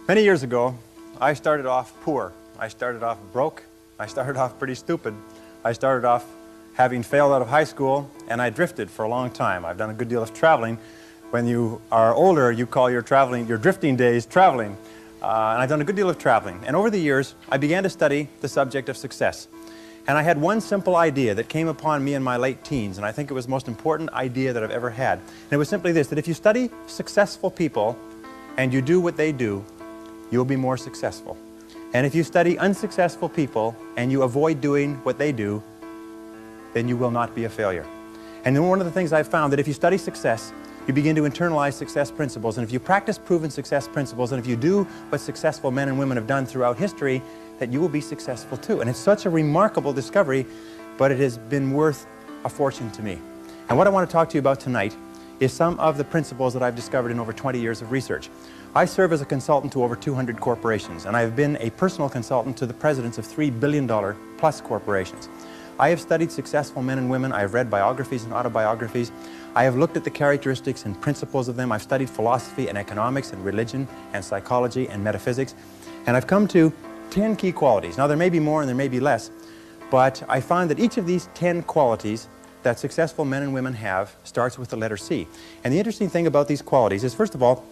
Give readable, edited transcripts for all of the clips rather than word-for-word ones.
Many years ago, I started off poor. I started off broke. I started off pretty stupid. I started off having failed out of high school, and I drifted for a long time. I've done a good deal of traveling. When you are older, you call your drifting days traveling. And I've done a good deal of traveling. And over the years, I began to study the subject of success. And I had one simple idea that came upon me in my late teens, and I think it was the most important idea that I've ever had. And it was simply this, that if you study successful people and you do what they do, you'll be more successful. And if you study unsuccessful people and you avoid doing what they do, then you will not be a failure. And then one of the things I've found that if you study success, you begin to internalize success principles. And if you practice proven success principles, and if you do what successful men and women have done throughout history, that you will be successful too. And it's such a remarkable discovery, but it has been worth a fortune to me. And what I want to talk to you about tonight is some of the principles that I've discovered in over 20 years of research. I serve as a consultant to over 200 corporations, and I've been a personal consultant to the presidents of $3 billion plus corporations. I have studied successful men and women. I have read biographies and autobiographies. I have looked at the characteristics and principles of them. I've studied philosophy and economics and religion and psychology and metaphysics. And I've come to 10 key qualities. Now, there may be more and there may be less, but I find that each of these 10 qualities that successful men and women have starts with the letter C. And the interesting thing about these qualities is, first of all,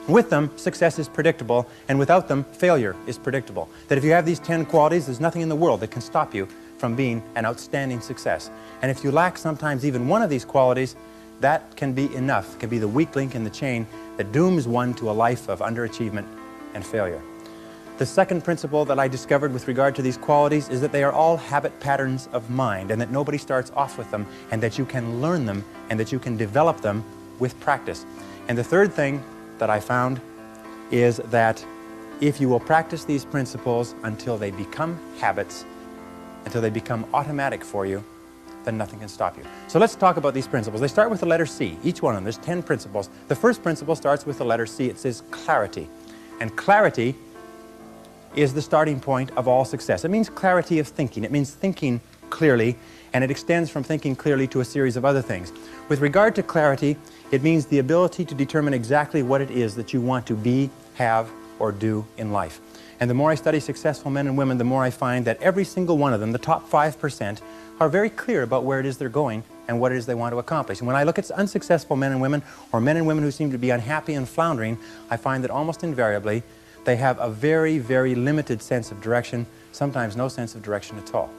with them, success is predictable, and without them, failure is predictable. That if you have these 10 qualities, there's nothing in the world that can stop you from being an outstanding success. And if you lack sometimes even one of these qualities, that can be enough, can be the weak link in the chain that dooms one to a life of underachievement and failure. The second principle that I discovered with regard to these qualities is that they are all habit patterns of mind, and that nobody starts off with them, and that you can learn them, and that you can develop them with practice. And the third thing that I found is that if you will practice these principles until they become habits, until they become automatic for you, then nothing can stop you. So let's talk about these principles. They start with the letter C, each one of them. There's 10 principles. The first principle starts with the letter C. It says clarity. And clarity is the starting point of all success. It means clarity of thinking. It means thinking clearly, and it extends from thinking clearly to a series of other things. With regard to clarity, it means the ability to determine exactly what it is that you want to be, have, or do in life. And the more I study successful men and women, the more I find that every single one of them, the top 5%, are very clear about where it is they're going and what it is they want to accomplish. And when I look at unsuccessful men and women, or men and women who seem to be unhappy and floundering, I find that almost invariably they have a very, very limited sense of direction, sometimes no sense of direction at all.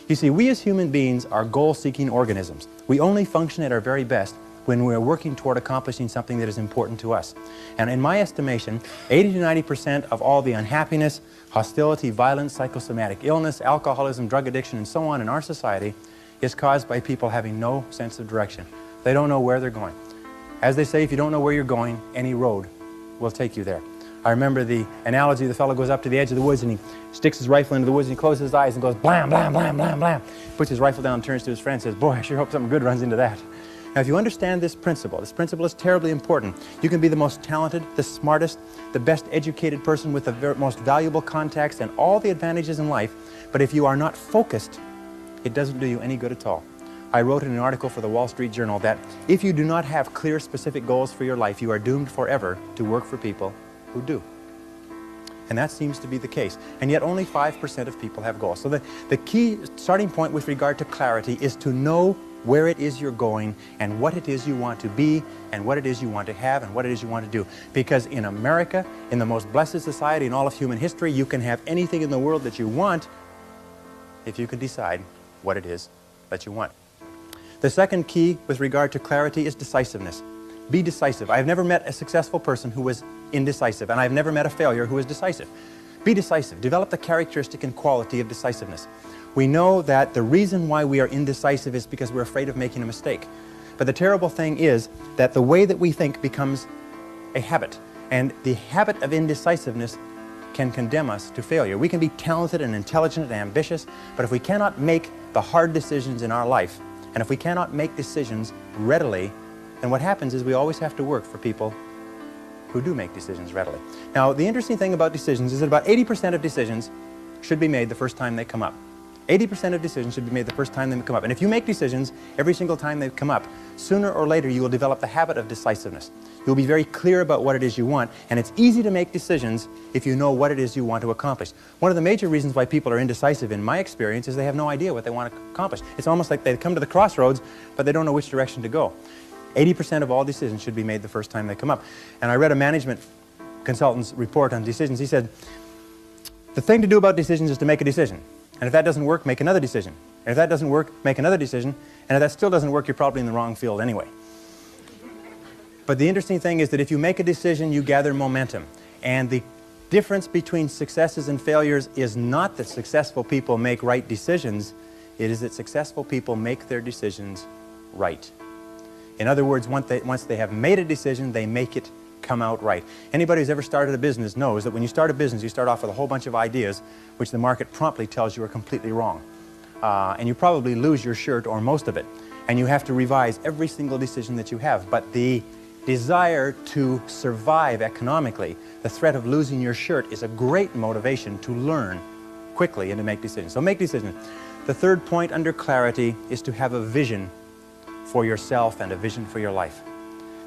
You see, we as human beings are goal-seeking organisms. We only function at our very best when we're working toward accomplishing something that is important to us. And in my estimation, 80 to 90% of all the unhappiness, hostility, violence, psychosomatic illness, alcoholism, drug addiction, and so on in our society is caused by people having no sense of direction. They don't know where they're going. As they say, if you don't know where you're going, any road will take you there. I remember the analogy, the fellow goes up to the edge of the woods and he sticks his rifle into the woods and he closes his eyes and goes blam, blam, blam, blam, blam. Puts his rifle down and turns to his friend and says, boy, I sure hope something good runs into that. Now, if you understand this principle is terribly important. You can be the most talented, the smartest, the best educated person with the most valuable contacts and all the advantages in life, but if you are not focused, it doesn't do you any good at all. I wrote in an article for the Wall Street Journal that if you do not have clear, specific goals for your life, you are doomed forever to work for people who do. And that seems to be the case. And yet only 5% of people have goals. So the key starting point with regard to clarity is to know where it is you're going and what it is you want to be and what it is you want to have and what it is you want to do. Because in America, in the most blessed society in all of human history, you can have anything in the world that you want if you can decide what it is that you want. The second key with regard to clarity is decisiveness. Be decisive. I've never met a successful person who was indecisive, and I've never met a failure who is decisive. Be decisive. Develop the characteristic and quality of decisiveness. We know that the reason why we are indecisive is because we're afraid of making a mistake. But the terrible thing is that the way that we think becomes a habit, and the habit of indecisiveness can condemn us to failure. We can be talented and intelligent and ambitious, but if we cannot make the hard decisions in our life, and if we cannot make decisions readily, then what happens is we always have to work for people who do make decisions readily. Now, the interesting thing about decisions is that about 80% of decisions should be made the first time they come up. 80% of decisions should be made the first time they come up. And if you make decisions every single time they come up, sooner or later you will develop the habit of decisiveness. You'll be very clear about what it is you want, and it's easy to make decisions if you know what it is you want to accomplish. One of the major reasons why people are indecisive, in my experience, is they have no idea what they want to accomplish. It's almost like they come to the crossroads, but they don't know which direction to go. 80% of all decisions should be made the first time they come up. And I read a management consultant's report on decisions. He said, the thing to do about decisions is to make a decision. And if that doesn't work, make another decision. And if that doesn't work, make another decision. And if that still doesn't work, you're probably in the wrong field anyway. But the interesting thing is that if you make a decision, you gather momentum. And the difference between successes and failures is not that successful people make right decisions. It is that successful people make their decisions right. In other words, once they have made a decision, they make it come out right. Anybody who's ever started a business knows that when you start a business, you start off with a whole bunch of ideas which the market promptly tells you are completely wrong. And you probably lose your shirt or most of it. And you have to revise every single decision that you have. But the desire to survive economically, the threat of losing your shirt, is a great motivation to learn quickly and to make decisions. So make decisions. The third point under clarity is to have a vision for yourself and a vision for your life.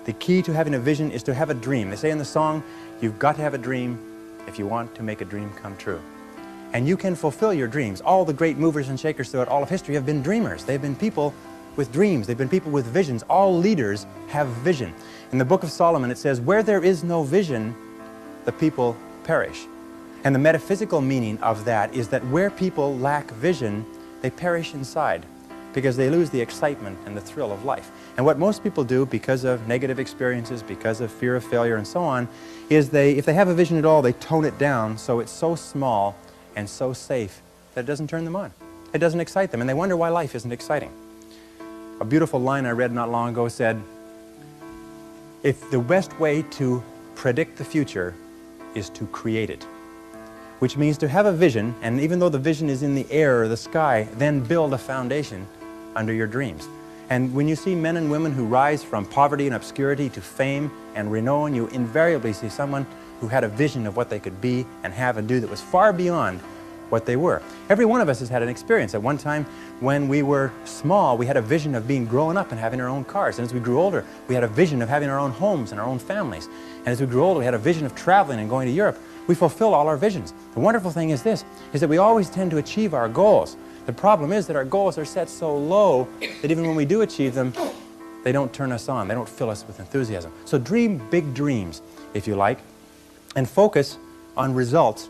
The key to having a vision is to have a dream. They say in the song, you've got to have a dream if you want to make a dream come true. And you can fulfill your dreams. All the great movers and shakers throughout all of history have been dreamers. They've been people with dreams. They've been people with visions. All leaders have vision. In the book of Solomon it says, where there is no vision, the people perish. And the metaphysical meaning of that is that where people lack vision, they perish inside, because they lose the excitement and the thrill of life. And what most people do, because of negative experiences, because of fear of failure and so on, is if they have a vision at all, they tone it down so it's so small and so safe that it doesn't turn them on. It doesn't excite them, and they wonder why life isn't exciting. A beautiful line I read not long ago said, if the best way to predict the future is to create it, which means to have a vision, and even though the vision is in the air or the sky, then build a foundation under your dreams. And when you see men and women who rise from poverty and obscurity to fame and renown, you invariably see someone who had a vision of what they could be and have and do that was far beyond what they were. Every one of us has had an experience. At one time when we were small, we had a vision of being grown up and having our own cars. And as we grew older, we had a vision of having our own homes and our own families. And as we grew older, we had a vision of traveling and going to Europe. We fulfill all our visions. The wonderful thing is this, is that we always tend to achieve our goals. The problem is that our goals are set so low that even when we do achieve them, they don't turn us on. They don't fill us with enthusiasm. So dream big dreams, if you like, and focus on results,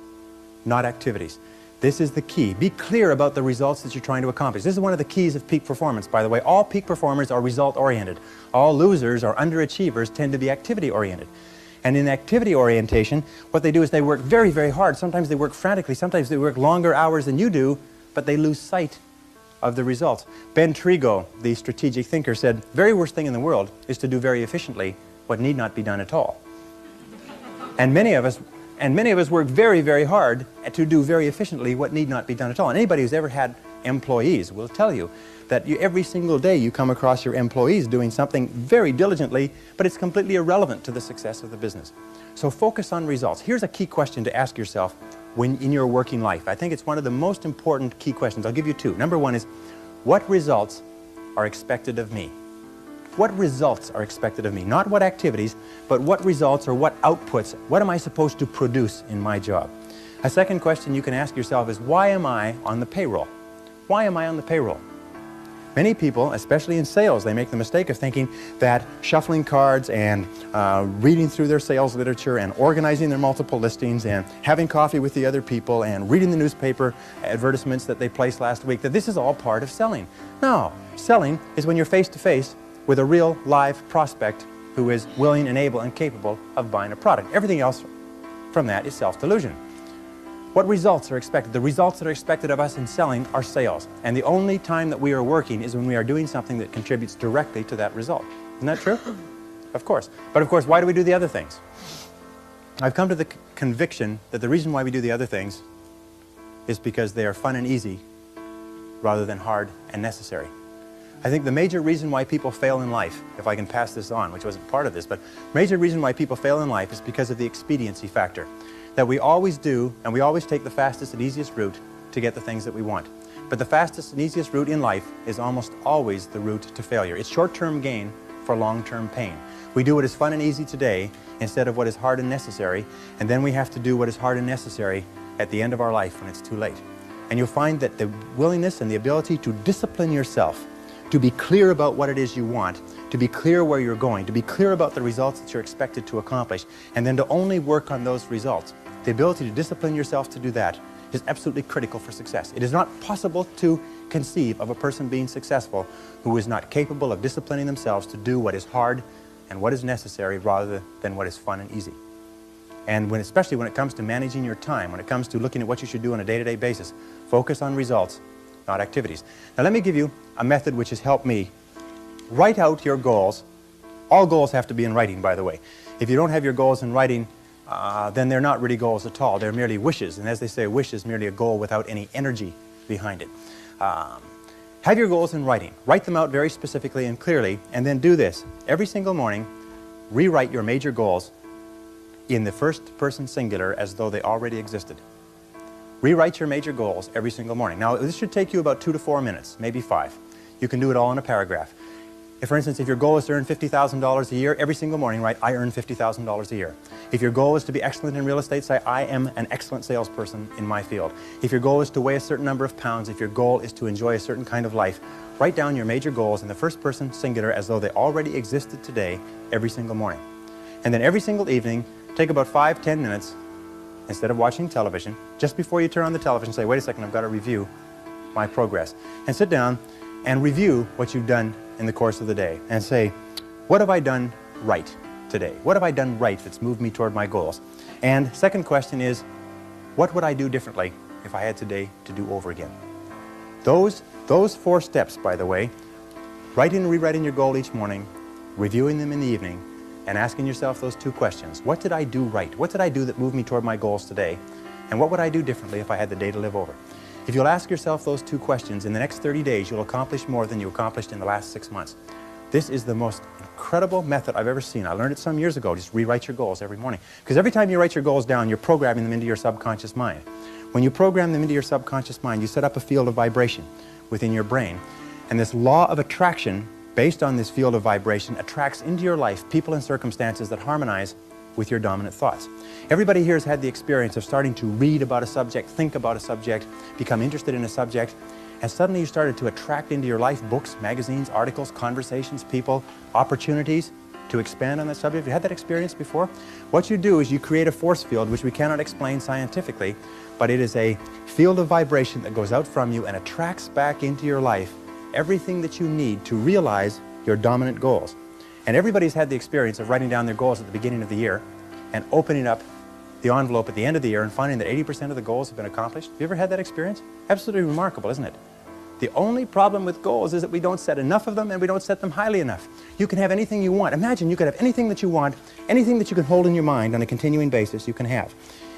not activities. This is the key. Be clear about the results that you're trying to accomplish. This is one of the keys of peak performance, by the way. All peak performers are result-oriented. All losers or underachievers tend to be activity-oriented. And in activity orientation, what they do is they work very, very hard. Sometimes they work frantically. Sometimes they work longer hours than you do, but they lose sight of the results. Ben Trigo, the strategic thinker, said, very worst thing in the world is to do very efficiently what need not be done at all. And many of us work very, very hard to do very efficiently what need not be done at all. And anybody who's ever had employees will tell you that every single day you come across your employees doing something very diligently, but it's completely irrelevant to the success of the business. So focus on results. Here's a key question to ask yourself when in your working life. I think it's one of the most important key questions. I'll give you two. Number one is, what results are expected of me? What results are expected of me? Not what activities, but what results or what outputs, what am I supposed to produce in my job? A second question you can ask yourself is, why am I on the payroll? Why am I on the payroll? Many people, especially in sales, they make the mistake of thinking that shuffling cards and reading through their sales literature and organizing their multiple listings and having coffee with the other people and reading the newspaper advertisements that they placed last week, that this is all part of selling. No, selling is when you're face to face with a real live prospect who is willing and able and capable of buying a product. Everything else from that is self-delusion. What results are expected? The results that are expected of us in selling are sales. And the only time that we are working is when we are doing something that contributes directly to that result. Isn't that true? Of course. But of course, why do we do the other things? I've come to the conviction that the reason why we do the other things is because they are fun and easy rather than hard and necessary. I think the major reason why people fail in life, if I can pass this on, which wasn't part of this, but major reason why people fail in life is because of the expediency factor. That we always do, and we always take the fastest and easiest route to get the things that we want. But the fastest and easiest route in life is almost always the route to failure. It's short-term gain for long-term pain. We do what is fun and easy today instead of what is hard and necessary, and then we have to do what is hard and necessary at the end of our life when it's too late. And you'll find that the willingness and the ability to discipline yourself, to be clear about what it is you want, to be clear where you're going, to be clear about the results that you're expected to accomplish, and then to only work on those results. The ability to discipline yourself to do that is absolutely critical for success. It is not possible to conceive of a person being successful who is not capable of disciplining themselves to do what is hard and what is necessary rather than what is fun and easy. And especially when it comes to managing your time, when it comes to looking at what you should do on a day-to-day basis, focus on results, not activities. Now let me give you a method which has helped me. Write out your goals. All goals have to be in writing, by the way. If you don't have your goals in writing, then they're not really goals at all. They're merely wishes. And as they say, a wish is merely a goal without any energy behind it. Have your goals in writing. Write them out very specifically and clearly, and then do this. Every single morning, rewrite your major goals in the first person singular as though they already existed. Rewrite your major goals every single morning. Now, this should take you about 2 to 4 minutes, maybe 5. You can do it all in a paragraph. If, for instance, if your goal is to earn $50,000 a year, every single morning write, I earn $50,000 a year. If your goal is to be excellent in real estate, say, I am an excellent salesperson in my field. If your goal is to weigh a certain number of pounds, if your goal is to enjoy a certain kind of life, write down your major goals in the first person singular as though they already existed today every single morning. And then every single evening, take about 5-10 minutes, instead of watching television, just before you turn on the television, say, wait a second, I've got to review my progress. And sit down and review what you've done in the course of the day and say, what have I done right today? What have I done right that's moved me toward my goals? And second question is, what would I do differently if I had today to do over again? Those 4 steps, by the way, writing and rewriting your goal each morning, reviewing them in the evening, and asking yourself those 2 questions. What did I do right? What did I do that moved me toward my goals today? And what would I do differently if I had the day to live over? If you'll ask yourself those 2 questions, in the next 30 days, you'll accomplish more than you accomplished in the last 6 months. This is the most incredible method I've ever seen. I learned it some years ago. Just rewrite your goals every morning. Because every time you write your goals down, you're programming them into your subconscious mind. When you program them into your subconscious mind, you set up a field of vibration within your brain. And this law of attraction, based on this field of vibration, attracts into your life people and circumstances that harmonize with your dominant thoughts. Everybody here has had the experience of starting to read about a subject, think about a subject, become interested in a subject, and suddenly you started to attract into your life books, magazines, articles, conversations, people, opportunities to expand on that subject. Have you had that experience before? What you do is you create a force field, which we cannot explain scientifically, but it is a field of vibration that goes out from you and attracts back into your life everything that you need to realize your dominant goals. And everybody's had the experience of writing down their goals at the beginning of the year and opening up the envelope at the end of the year and finding that 80% of the goals have been accomplished. Have you ever had that experience? Absolutely remarkable, isn't it? The only problem with goals is that we don't set enough of them and we don't set them highly enough. You can have anything you want. Imagine you could have anything that you want, anything that you can hold in your mind on a continuing basis, you can have.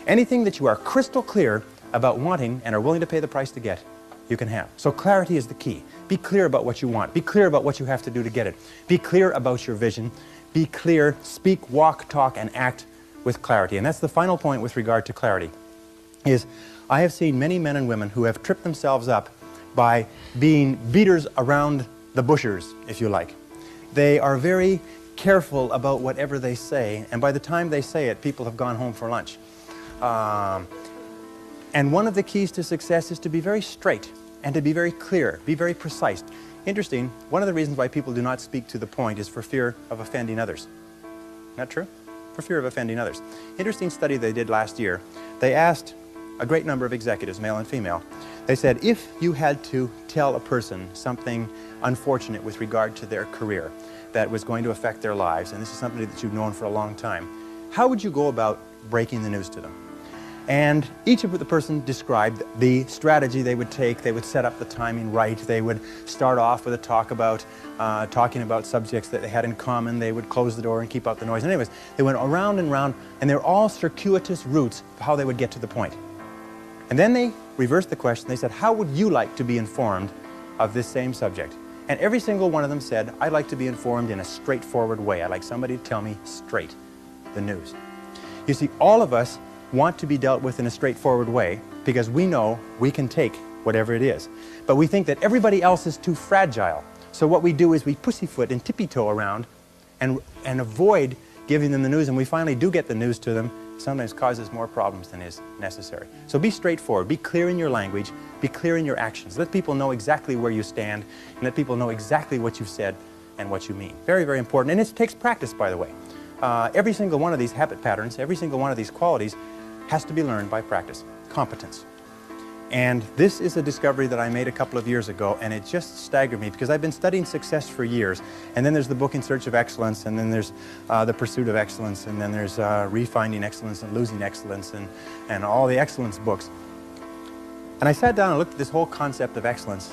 Anything that you are crystal clear about wanting and are willing to pay the price to get, you can have. So clarity is the key. Be clear about what you want. Be clear about what you have to do to get it. Be clear about your vision. Be clear, speak, walk, talk, and act with clarity. And that's the final point with regard to clarity, is I have seen many men and women who have tripped themselves up by being beaters around the bushers, if you like. They are very careful about whatever they say, and by the time they say it, people have gone home for lunch. And one of the keys to success is to be very straight and to be very clear, be very precise. Interesting, one of the reasons why people do not speak to the point is for fear of offending others. Isn't that true? For fear of offending others. Interesting study they did last year. They asked a great number of executives, male and female. They said, if you had to tell a person something unfortunate with regard to their career that was going to affect their lives, and this is something that you've known for a long time, how would you go about breaking the news to them? And each of the person described the strategy they would take. They would set up the timing right. They would start off with a talk about talking about subjects that they had in common. They would close the door and keep out the noise. And anyways, they went around and round, and they're all circuitous routes of how they would get to the point. And then they reversed the question. They said, how would you like to be informed of this same subject? And every single one of them said, I'd like to be informed in a straightforward way. I'd like somebody to tell me straight the news. You see, all of us want to be dealt with in a straightforward way because we know we can take whatever it is. But we think that everybody else is too fragile. So what we do is we pussyfoot and tippy-toe around and avoid giving them the news, and we finally do get the news to them. It sometimes causes more problems than is necessary. So be straightforward, be clear in your language, be clear in your actions. Let people know exactly where you stand, and let people know exactly what you've said and what you mean. Very, very important, and it takes practice, by the way. Every single one of these habit patterns, every single one of these qualities has to be learned by practice, competence. And this is a discovery that I made a couple of years ago, and it just staggered me because I've been studying success for years. And then there's the book In Search of Excellence, and then there's The Pursuit of Excellence, and then there's Refinding Excellence and Losing Excellence, and all the excellence books. And I sat down and looked at this whole concept of excellence,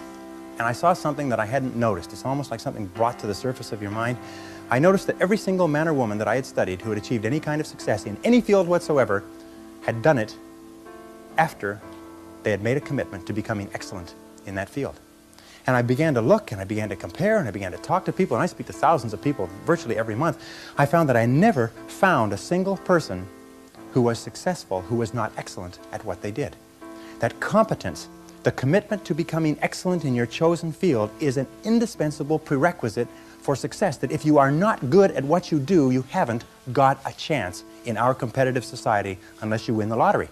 and I saw something that I hadn't noticed. It's almost like something brought to the surface of your mind. I noticed that every single man or woman that I had studied who had achieved any kind of success in any field whatsoever had done it after they had made a commitment to becoming excellent in that field. And I began to look, and I began to compare, and I began to talk to people, and I speak to thousands of people virtually every month. I found that I never found a single person who was successful who was not excellent at what they did. That competence, the commitment to becoming excellent in your chosen field, is an indispensable prerequisite for success. That if you are not good at what you do, you haven't got a chance in our competitive society unless you win the lottery.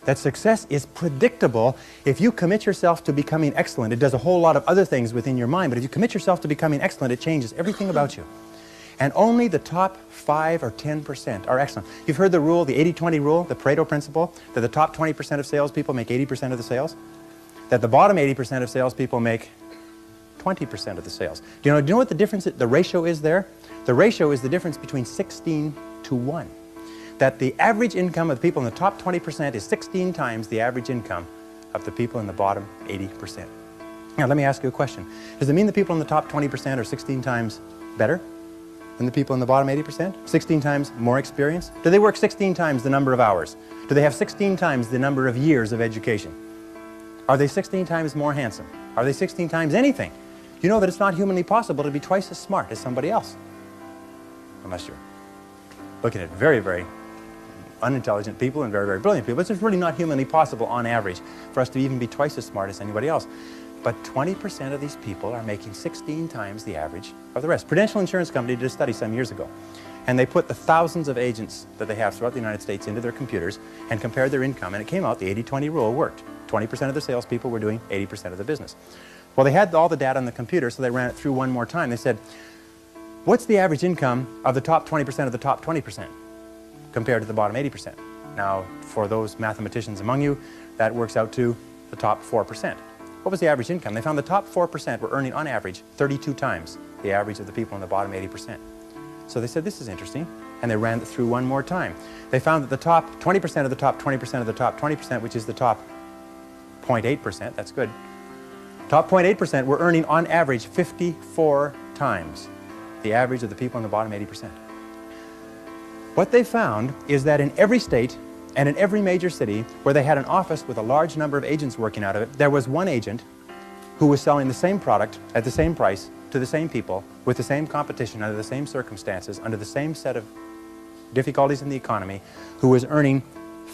That success is predictable. If you commit yourself to becoming excellent, it does a whole lot of other things within your mind, but if you commit yourself to becoming excellent, it changes everything about you. And only the top 5 or 10% are excellent. You've heard the rule, the 80-20 rule, the Pareto principle, that the top 20% of salespeople make 80% of the sales, that the bottom 80% of salespeople make 20% of the sales. Do you know what the difference, the ratio is there? The ratio is the difference between 16 to 1. That the average income of the people in the top 20% is 16 times the average income of the people in the bottom 80%. Now, let me ask you a question. Does it mean the people in the top 20% are 16 times better than the people in the bottom 80%? 16 times more experience? Do they work 16 times the number of hours? Do they have 16 times the number of years of education? Are they 16 times more handsome? Are they 16 times anything? You know that it's not humanly possible to be twice as smart as somebody else. Unless you're looking at very, very unintelligent people and very, very brilliant people. It's just really not humanly possible on average for us to even be twice as smart as anybody else. But 20% of these people are making 16 times the average of the rest. Prudential Insurance Company did a study some years ago, and they put the thousands of agents that they have throughout the United States into their computers and compared their income, and it came out the 80-20 rule worked. 20% of the salespeople were doing 80% of the business. Well, they had all the data on the computer, so they ran it through one more time. They said, what's the average income of the top 20% of the top 20%? Compared to the bottom 80%. Now, for those mathematicians among you, that works out to the top 4%. What was the average income? They found the top 4% were earning, on average, 32 times the average of the people in the bottom 80%. So they said, this is interesting, and they ran it through one more time. They found that the top 20% of the top 20% of the top 20%, which is the top 0.8%, that's good, top 0.8% were earning, on average, 54 times the average of the people in the bottom 80%. What they found is that in every state and in every major city where they had an office with a large number of agents working out of it, there was one agent who was selling the same product at the same price to the same people with the same competition under the same circumstances, under the same set of difficulties in the economy, who was earning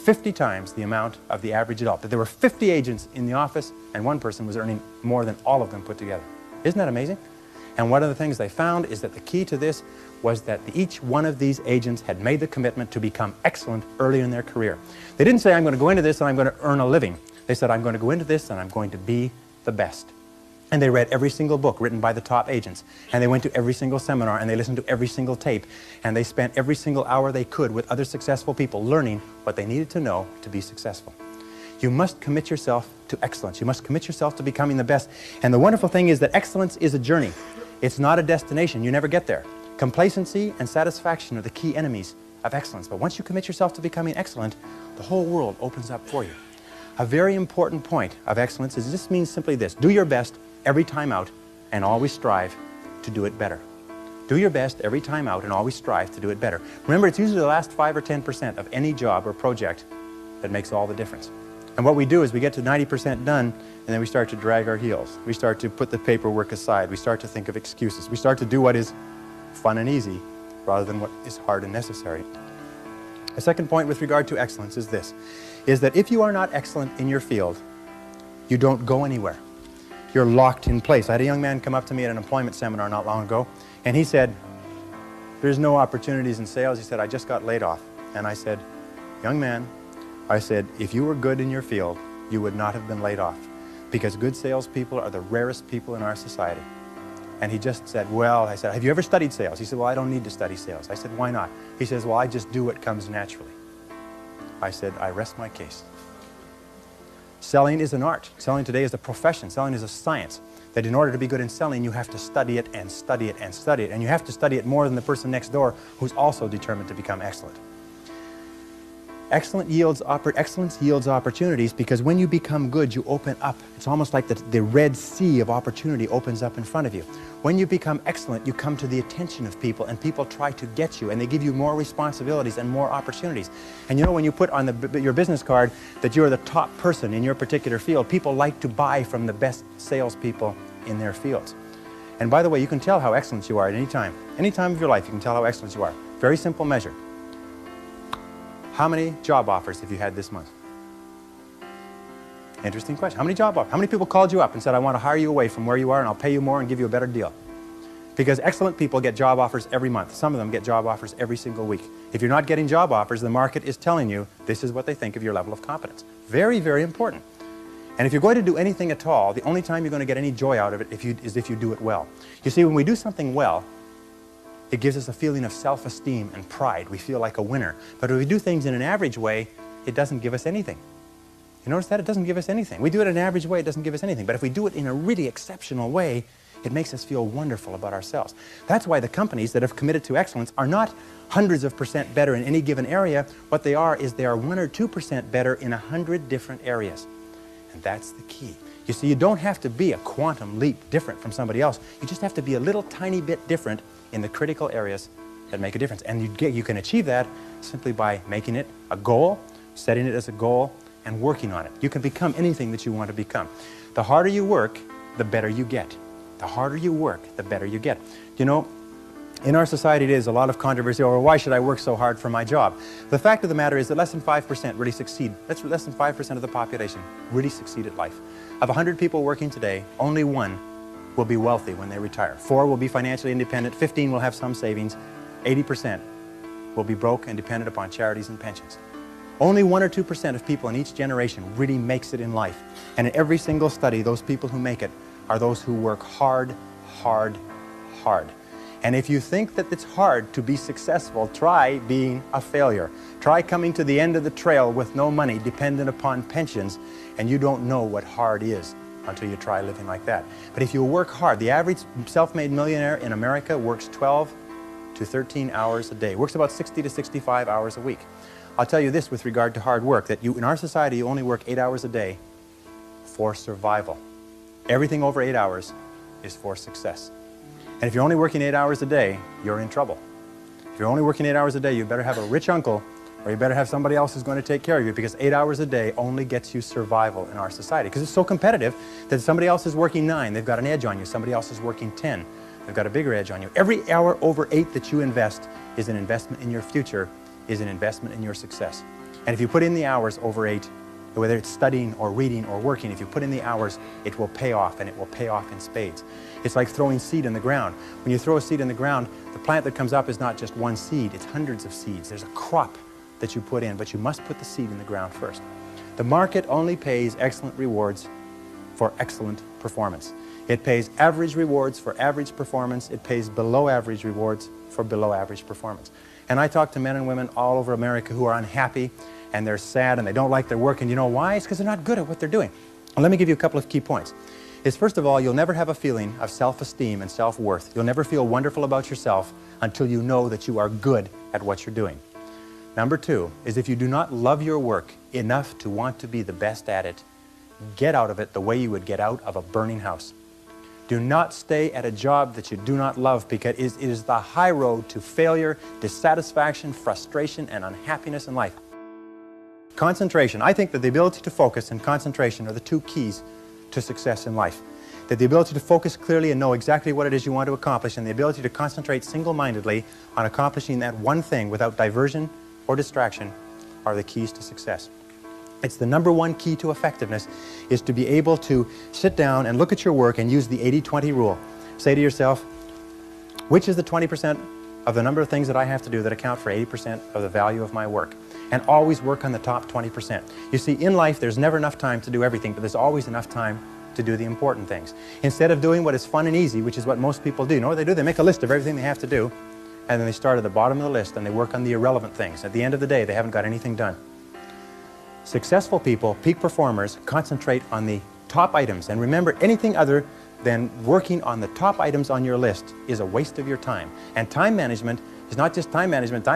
50 times the amount of the average adult. That there were 50 agents in the office and one person was earning more than all of them put together. Isn't that amazing? And one of the things they found is that the key to this was that each one of these agents had made the commitment to become excellent early in their career. They didn't say, I'm going to go into this and I'm going to earn a living. They said, I'm going to go into this and I'm going to be the best. And they read every single book written by the top agents. And they went to every single seminar and they listened to every single tape. And they spent every single hour they could with other successful people learning what they needed to know to be successful. You must commit yourself to excellence. You must commit yourself to becoming the best. And the wonderful thing is that excellence is a journey. It's not a destination. You never get there. Complacency and satisfaction are the key enemies of excellence. But once you commit yourself to becoming excellent, the whole world opens up for you. A very important point of excellence is this means simply this: do your best every time out and always strive to do it better. Do your best every time out and always strive to do it better. Remember, it's usually the last 5 or 10% of any job or project that makes all the difference. And what we do is we get to 90% done, and then we start to drag our heels. We start to put the paperwork aside. We start to think of excuses. We start to do what is fun and easy rather than what is hard and necessary. A second point with regard to excellence is this, is that if you are not excellent in your field, you don't go anywhere. You're locked in place. I had a young man come up to me at an employment seminar not long ago, and he said, there's no opportunities in sales. He said, I just got laid off. And I said, young man, I said, if you were good in your field, you would not have been laid off, because good salespeople are the rarest people in our society. And he just said, well, I said, have you ever studied sales? He said, well, I don't need to study sales. I said, why not? He says, well, I just do what comes naturally. I said, I rest my case. Selling is an art. Selling today is a profession. Selling is a science. That in order to be good in selling, you have to study it and study it and study it. And you have to study it more than the person next door who's also determined to become excellent. Excellence yields opportunities, because when you become good, you open up. It's almost like the Red Sea of opportunity opens up in front of you. When you become excellent, you come to the attention of people, and people try to get you, and they give you more responsibilities and more opportunities. And you know, when you put on your business card that you're the top person in your particular field, people like to buy from the best salespeople in their fields. And by the way, you can tell how excellent you are at any time. Any time of your life, you can tell how excellent you are. Very simple measure. How many job offers have you had this month? Interesting question. How many job offers? How many people called you up and said, I want to hire you away from where you are and I'll pay you more and give you a better deal? Because excellent people get job offers every month. Some of them get job offers every single week. If you're not getting job offers, the market is telling you this is what they think of your level of competence. Very, very important. And if you're going to do anything at all, the only time you're going to get any joy out of it is if you do it well. You see, when we do something well, it gives us a feeling of self-esteem and pride. We feel like a winner. But if we do things in an average way, it doesn't give us anything. You notice that? It doesn't give us anything. We do it in an average way, it doesn't give us anything. But if we do it in a really exceptional way, it makes us feel wonderful about ourselves. That's why the companies that have committed to excellence are not hundreds of % better in any given area. What they are is they are 1 or 2% better in 100 different areas. And that's the key. You see, you don't have to be a quantum leap different from somebody else. You just have to be a little tiny bit different in the critical areas that make a difference. And you can achieve that simply by making it a goal, setting it as a goal, and working on it. You can become anything that you want to become. The harder you work, the better you get. The harder you work, the better you get. You know, in our society there's a lot of controversy over why should I work so hard for my job. The fact of the matter is that less than 5% really succeed. That's less than 5% of the population really succeed at life. Of 100 people working today, only 1 will be wealthy when they retire. 4 will be financially independent, 15 will have some savings, 80% will be broke and dependent upon charities and pensions. Only 1 or 2% of people in each generation really makes it in life. And in every single study, those people who make it are those who work hard, hard, hard. And if you think that it's hard to be successful, try being a failure. Try coming to the end of the trail with no money, dependent upon pensions, and you don't know what hard is until you try living like that. But if you work hard, the average self-made millionaire in America works 12 to 13 hours a day, works about 60 to 65 hours a week. I'll tell you this with regard to hard work, that in our society you only work 8 hours a day for survival. Everything over 8 hours is for success. And if you're only working 8 hours a day, you're in trouble. If you're only working 8 hours a day, you better have a rich uncle, or you better have somebody else who's going to take care of you, because 8 hours a day only gets you survival in our society. Because it's so competitive that somebody else is working 9, they've got an edge on you. Somebody else is working 10, they've got a bigger edge on you. Every hour over 8 that you invest is an investment in your future, is an investment in your success. And if you put in the hours over 8, whether it's studying or reading or working, if you put in the hours, it will pay off, and it will pay off in spades. It's like throwing seed in the ground. When you throw a seed in the ground, the plant that comes up is not just one seed, it's hundreds of seeds. There's a crop that you put in, but you must put the seed in the ground first. The market only pays excellent rewards for excellent performance. It pays average rewards for average performance. It pays below average rewards for below average performance. And I talk to men and women all over America who are unhappy, and they're sad, and they don't like their work, and you know why? It's because they're not good at what they're doing. And let me give you a couple of key points. First of all, you'll never have a feeling of self-esteem and self-worth. You'll never feel wonderful about yourself until you know that you are good at what you're doing. Number 2 is if you do not love your work enough to want to be the best at it, get out of it the way you would get out of a burning house. Do not stay at a job that you do not love, because it is the high road to failure, dissatisfaction, frustration, and unhappiness in life. Concentration. I think that the ability to focus and concentration are the 2 keys to success in life. That the ability to focus clearly and know exactly what it is you want to accomplish, and the ability to concentrate single-mindedly on accomplishing that one thing without diversion or distraction are the keys to success. It's the #1 key to effectiveness, is to be able to sit down and look at your work and use the 80-20 rule. Say to yourself, which is the 20% of the number of things that I have to do that account for 80% of the value of my work? And always work on the top 20%. You see, in life, there's never enough time to do everything, but there's always enough time to do the important things. Instead of doing what is fun and easy, which is what most people do, you know what they do? They make a list of everything they have to do, and then they start at the bottom of the list and they work on the irrelevant things. At the end of the day, they haven't got anything done. Successful people, peak performers, concentrate on the top items. And remember, anything other than working on the top items on your list is a waste of your time. And time management is not just time management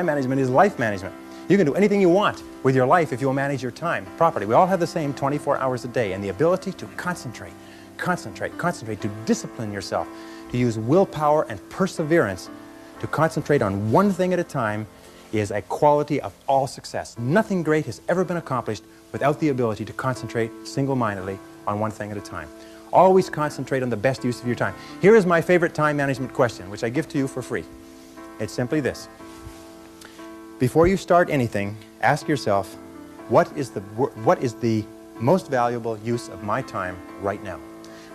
is life management. You can do anything you want with your life if you'll manage your time properly. We all have the same 24 hours a day, and the ability to concentrate, to discipline yourself, to use willpower and perseverance to concentrate on one thing at a time is a quality of all success. Nothing great has ever been accomplished without the ability to concentrate single-mindedly on one thing at a time. Always concentrate on the best use of your time. Here is my favorite time management question, which I give to you for free. It's simply this. Before you start anything, ask yourself, what is the most valuable use of my time right now?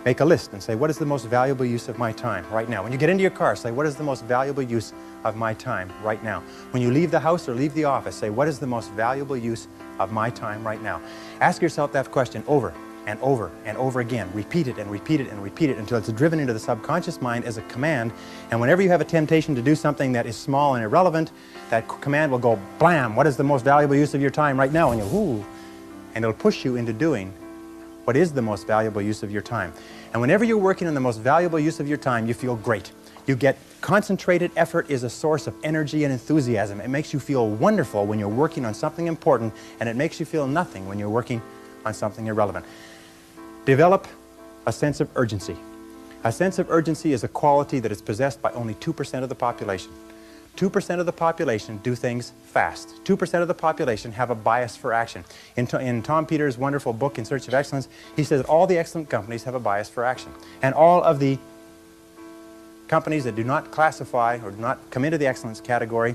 Make a list and say, what is the most valuable use of my time right now? When you get into your car, say, what is the most valuable use of my time right now? When you leave the house or leave the office, say, what is the most valuable use of my time right now? Ask yourself that question over and over and over again. Repeat it and repeat it and repeat it until it's driven into the subconscious mind as a command. And whenever you have a temptation to do something that is small and irrelevant, that command will go, blam, what is the most valuable use of your time right now? And you'll, ooh, and it'll push you into doing what is the most valuable use of your time. And whenever you're working on the most valuable use of your time, you feel great. You get concentrated effort is a source of energy and enthusiasm. It makes you feel wonderful when you're working on something important, and it makes you feel nothing when you're working on something irrelevant. Develop a sense of urgency. A sense of urgency is a quality that is possessed by only 2% of the population. 2% of the population do things fast. 2% of the population have a bias for action. In Tom Peters' wonderful book, In Search of Excellence, he says that all the excellent companies have a bias for action. And all of the companies that do not classify or do not come into the excellence category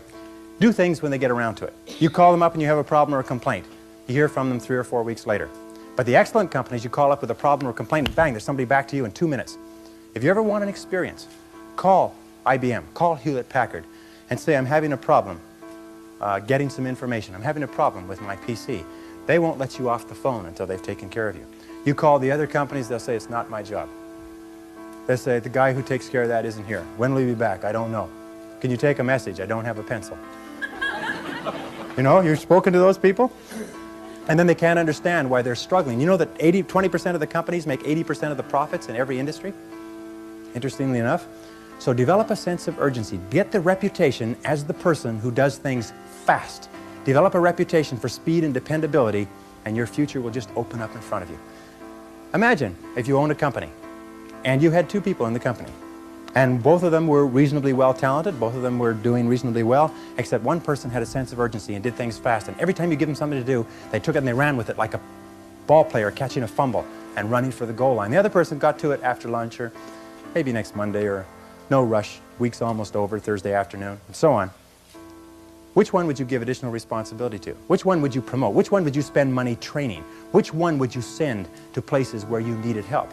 do things when they get around to it. You call them up and you have a problem or a complaint. You hear from them 3 or 4 weeks later. But the excellent companies, you call up with a problem or complaint, and bang, there's somebody back to you in 2 minutes. If you ever want an experience, call IBM, call Hewlett-Packard, and say, I'm having a problem getting some information. I'm having a problem with my PC. They won't let you off the phone until they've taken care of you. You call the other companies, they'll say, it's not my job. They'll say, the guy who takes care of that isn't here. When will he be back? I don't know. Can you take a message? I don't have a pencil. You know, you've spoken to those people? And then they can't understand why they're struggling. You know that 20% of the companies make 80% of the profits in every industry? Interestingly enough. So develop a sense of urgency. Get the reputation as the person who does things fast. Develop a reputation for speed and dependability, and your future will just open up in front of you. Imagine if you owned a company, and you had 2 people in the company, and both of them were reasonably well talented, both of them were doing reasonably well, except one person had a sense of urgency and did things fast. And every time you give them something to do, they took it and they ran with it like a ball player catching a fumble and running for the goal line. The other person got to it after lunch, or maybe next Monday, or no rush, week's almost over, Thursday afternoon, and so on. Which one would you give additional responsibility to? Which one would you promote? Which one would you spend money training? Which one would you send to places where you needed help?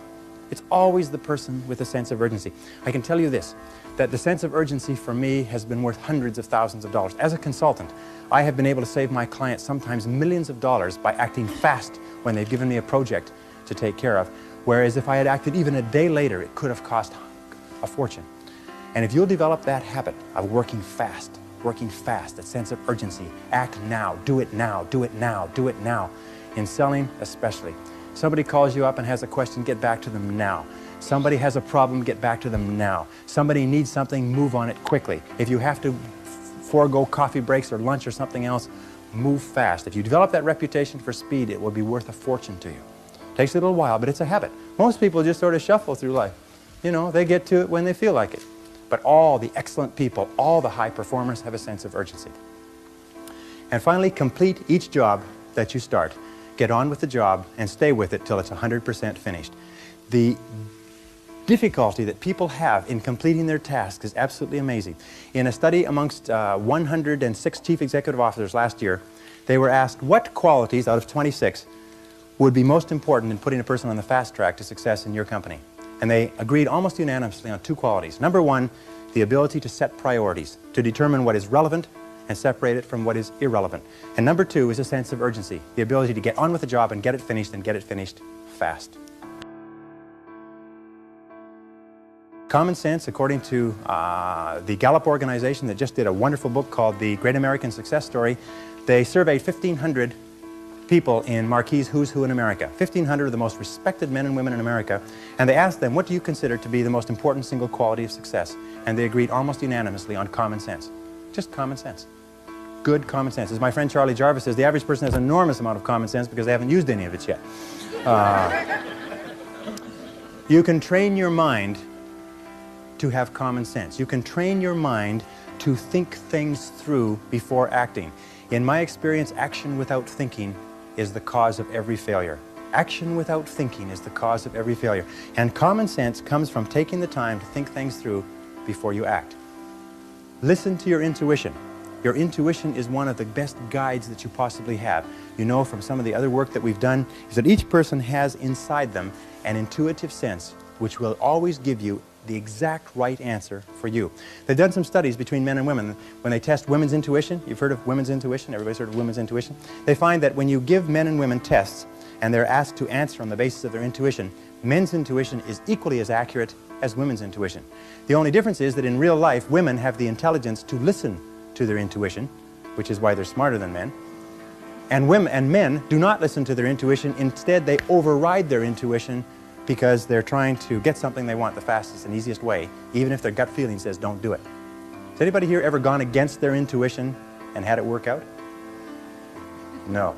It's always the person with a sense of urgency. I can tell you this, that the sense of urgency for me has been worth hundreds of thousands of dollars. As a consultant, I have been able to save my clients sometimes millions of dollars by acting fast when they've given me a project to take care of, whereas if I had acted even a day later, it could have cost a fortune. And if you'll develop that habit of working fast, that sense of urgency, act now, do it now, do it now, do it now, in selling especially. Somebody calls you up and has a question, get back to them now. Somebody has a problem, get back to them now. Somebody needs something, move on it quickly. If you have to forego coffee breaks or lunch or something else, move fast. If you develop that reputation for speed, it will be worth a fortune to you. Takes a little while, but it's a habit. Most people just sort of shuffle through life. You know, they get to it when they feel like it. But all the excellent people, all the high performers have a sense of urgency. And finally, complete each job that you start. Get on with the job and stay with it till it's 100% finished. The difficulty that people have in completing their tasks is absolutely amazing. In a study amongst 106 chief executive officers last year, they were asked what qualities out of 26 would be most important in putting a person on the fast track to success in your company. And they agreed almost unanimously on 2 qualities. Number 1, the ability to set priorities, to determine what is relevant and separate it from what is irrelevant. And number 2 is a sense of urgency, the ability to get on with the job and get it finished fast. Common sense, according to the Gallup organization that just did a wonderful book called The Great American Success Story, they surveyed 1,500 people in Marquis' Who's Who in America, 1,500 of the most respected men and women in America, and they asked them, what do you consider to be the most important single quality of success? And they agreed almost unanimously on common sense. Just common sense. Good common sense. As my friend Charlie Jarvis says, the average person has an enormous amount of common sense because they haven't used any of it yet. You can train your mind to have common sense. You can train your mind to think things through before acting. In my experience, action without thinking is the cause of every failure. Action without thinking is the cause of every failure. And common sense comes from taking the time to think things through before you act. Listen to your intuition. Your intuition is one of the best guides that you possibly have. You know from some of the other work that we've done is that each person has inside them an intuitive sense which will always give you the exact right answer for you. They've done some studies between men and women. When they test women's intuition, you've heard of women's intuition, everybody's heard of women's intuition, they find that when you give men and women tests and they're asked to answer on the basis of their intuition, men's intuition is equally as accurate as women's intuition. The only difference is that in real life, women have the intelligence to listen to their intuition, which is why they're smarter than men. And men do not listen to their intuition. Instead, they override their intuition because they're trying to get something they want the fastest and easiest way, even if their gut feeling says don't do it. Has anybody here ever gone against their intuition and had it work out? No.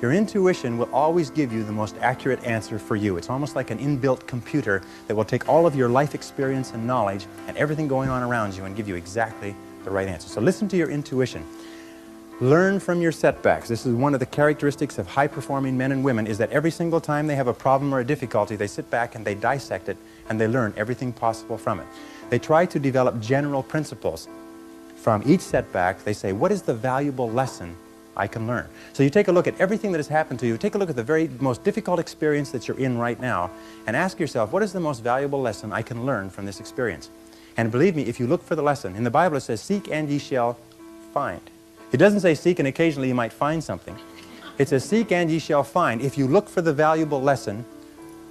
Your intuition will always give you the most accurate answer for you. It's almost like an inbuilt computer that will take all of your life experience and knowledge and everything going on around you and give you exactly the right answer. So listen to your intuition. Learn from your setbacks. This is one of the characteristics of high-performing men and women, is that every single time they have a problem or a difficulty, they sit back and they dissect it and they learn everything possible from it. They try to develop general principles. From each setback, they say, what is the valuable lesson I can learn? So you take a look at everything that has happened to you, take a look at the very most difficult experience that you're in right now, and ask yourself, what is the most valuable lesson I can learn from this experience? And believe me, if you look for the lesson, in the Bible it says, seek and ye shall find. It doesn't say seek and occasionally you might find something. It says seek and ye shall find. If you look for the valuable lesson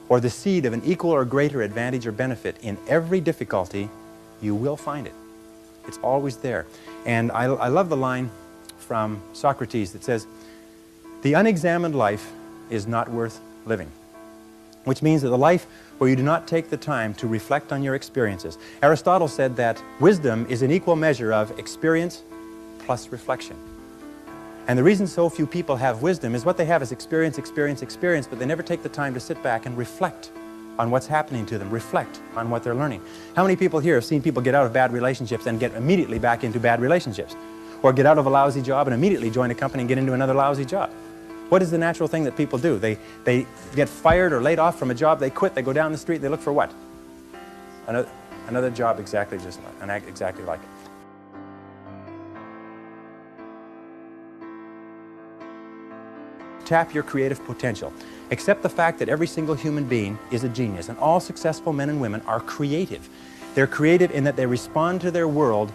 or the seed of an equal or greater advantage or benefit in every difficulty, you will find it. It's always there. And I love the line from Socrates that says, the unexamined life is not worth living. Which means that the life where you do not take the time to reflect on your experiences. Aristotle said that wisdom is an equal measure of experience plus reflection. And the reason so few people have wisdom is what they have is experience, but they never take the time to sit back and reflect on what's happening to them, reflect on what they're learning. How many people here have seen people get out of bad relationships and get immediately back into bad relationships? Or get out of a lousy job and immediately join a company and get into another lousy job? What is the natural thing that people do? They get fired or laid off from a job, they quit, they go down the street, they look for what? Another job exactly like it. Tap your creative potential. Accept the fact that every single human being is a genius, and all successful men and women are creative. They're creative in that they respond to their world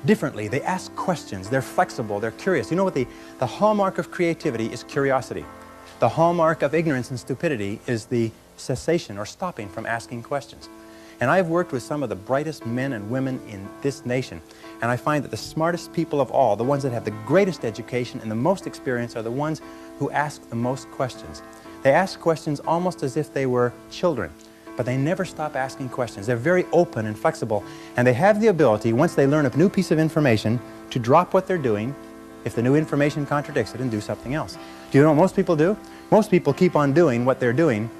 differently. They ask questions, they're flexible, they're curious. You know what the hallmark of creativity is? Curiosity. The hallmark of ignorance and stupidity is the cessation or stopping from asking questions. And I've worked with some of the brightest men and women in this nation, and I find that the smartest people of all, the ones that have the greatest education and the most experience, are the ones who ask the most questions. They ask questions almost as if they were children, but they never stop asking questions. They're very open and flexible, and they have the ability, once they learn a new piece of information, to drop what they're doing if the new information contradicts it and do something else. Do you know what most people do? Most people keep on doing what they're doing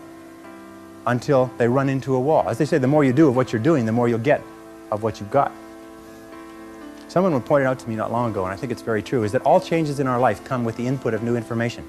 until they run into a wall. As they say, the more you do of what you're doing, the more you'll get of what you've got. Someone pointed out to me not long ago, and I think it's very true, is that all changes in our life come with the input of new information.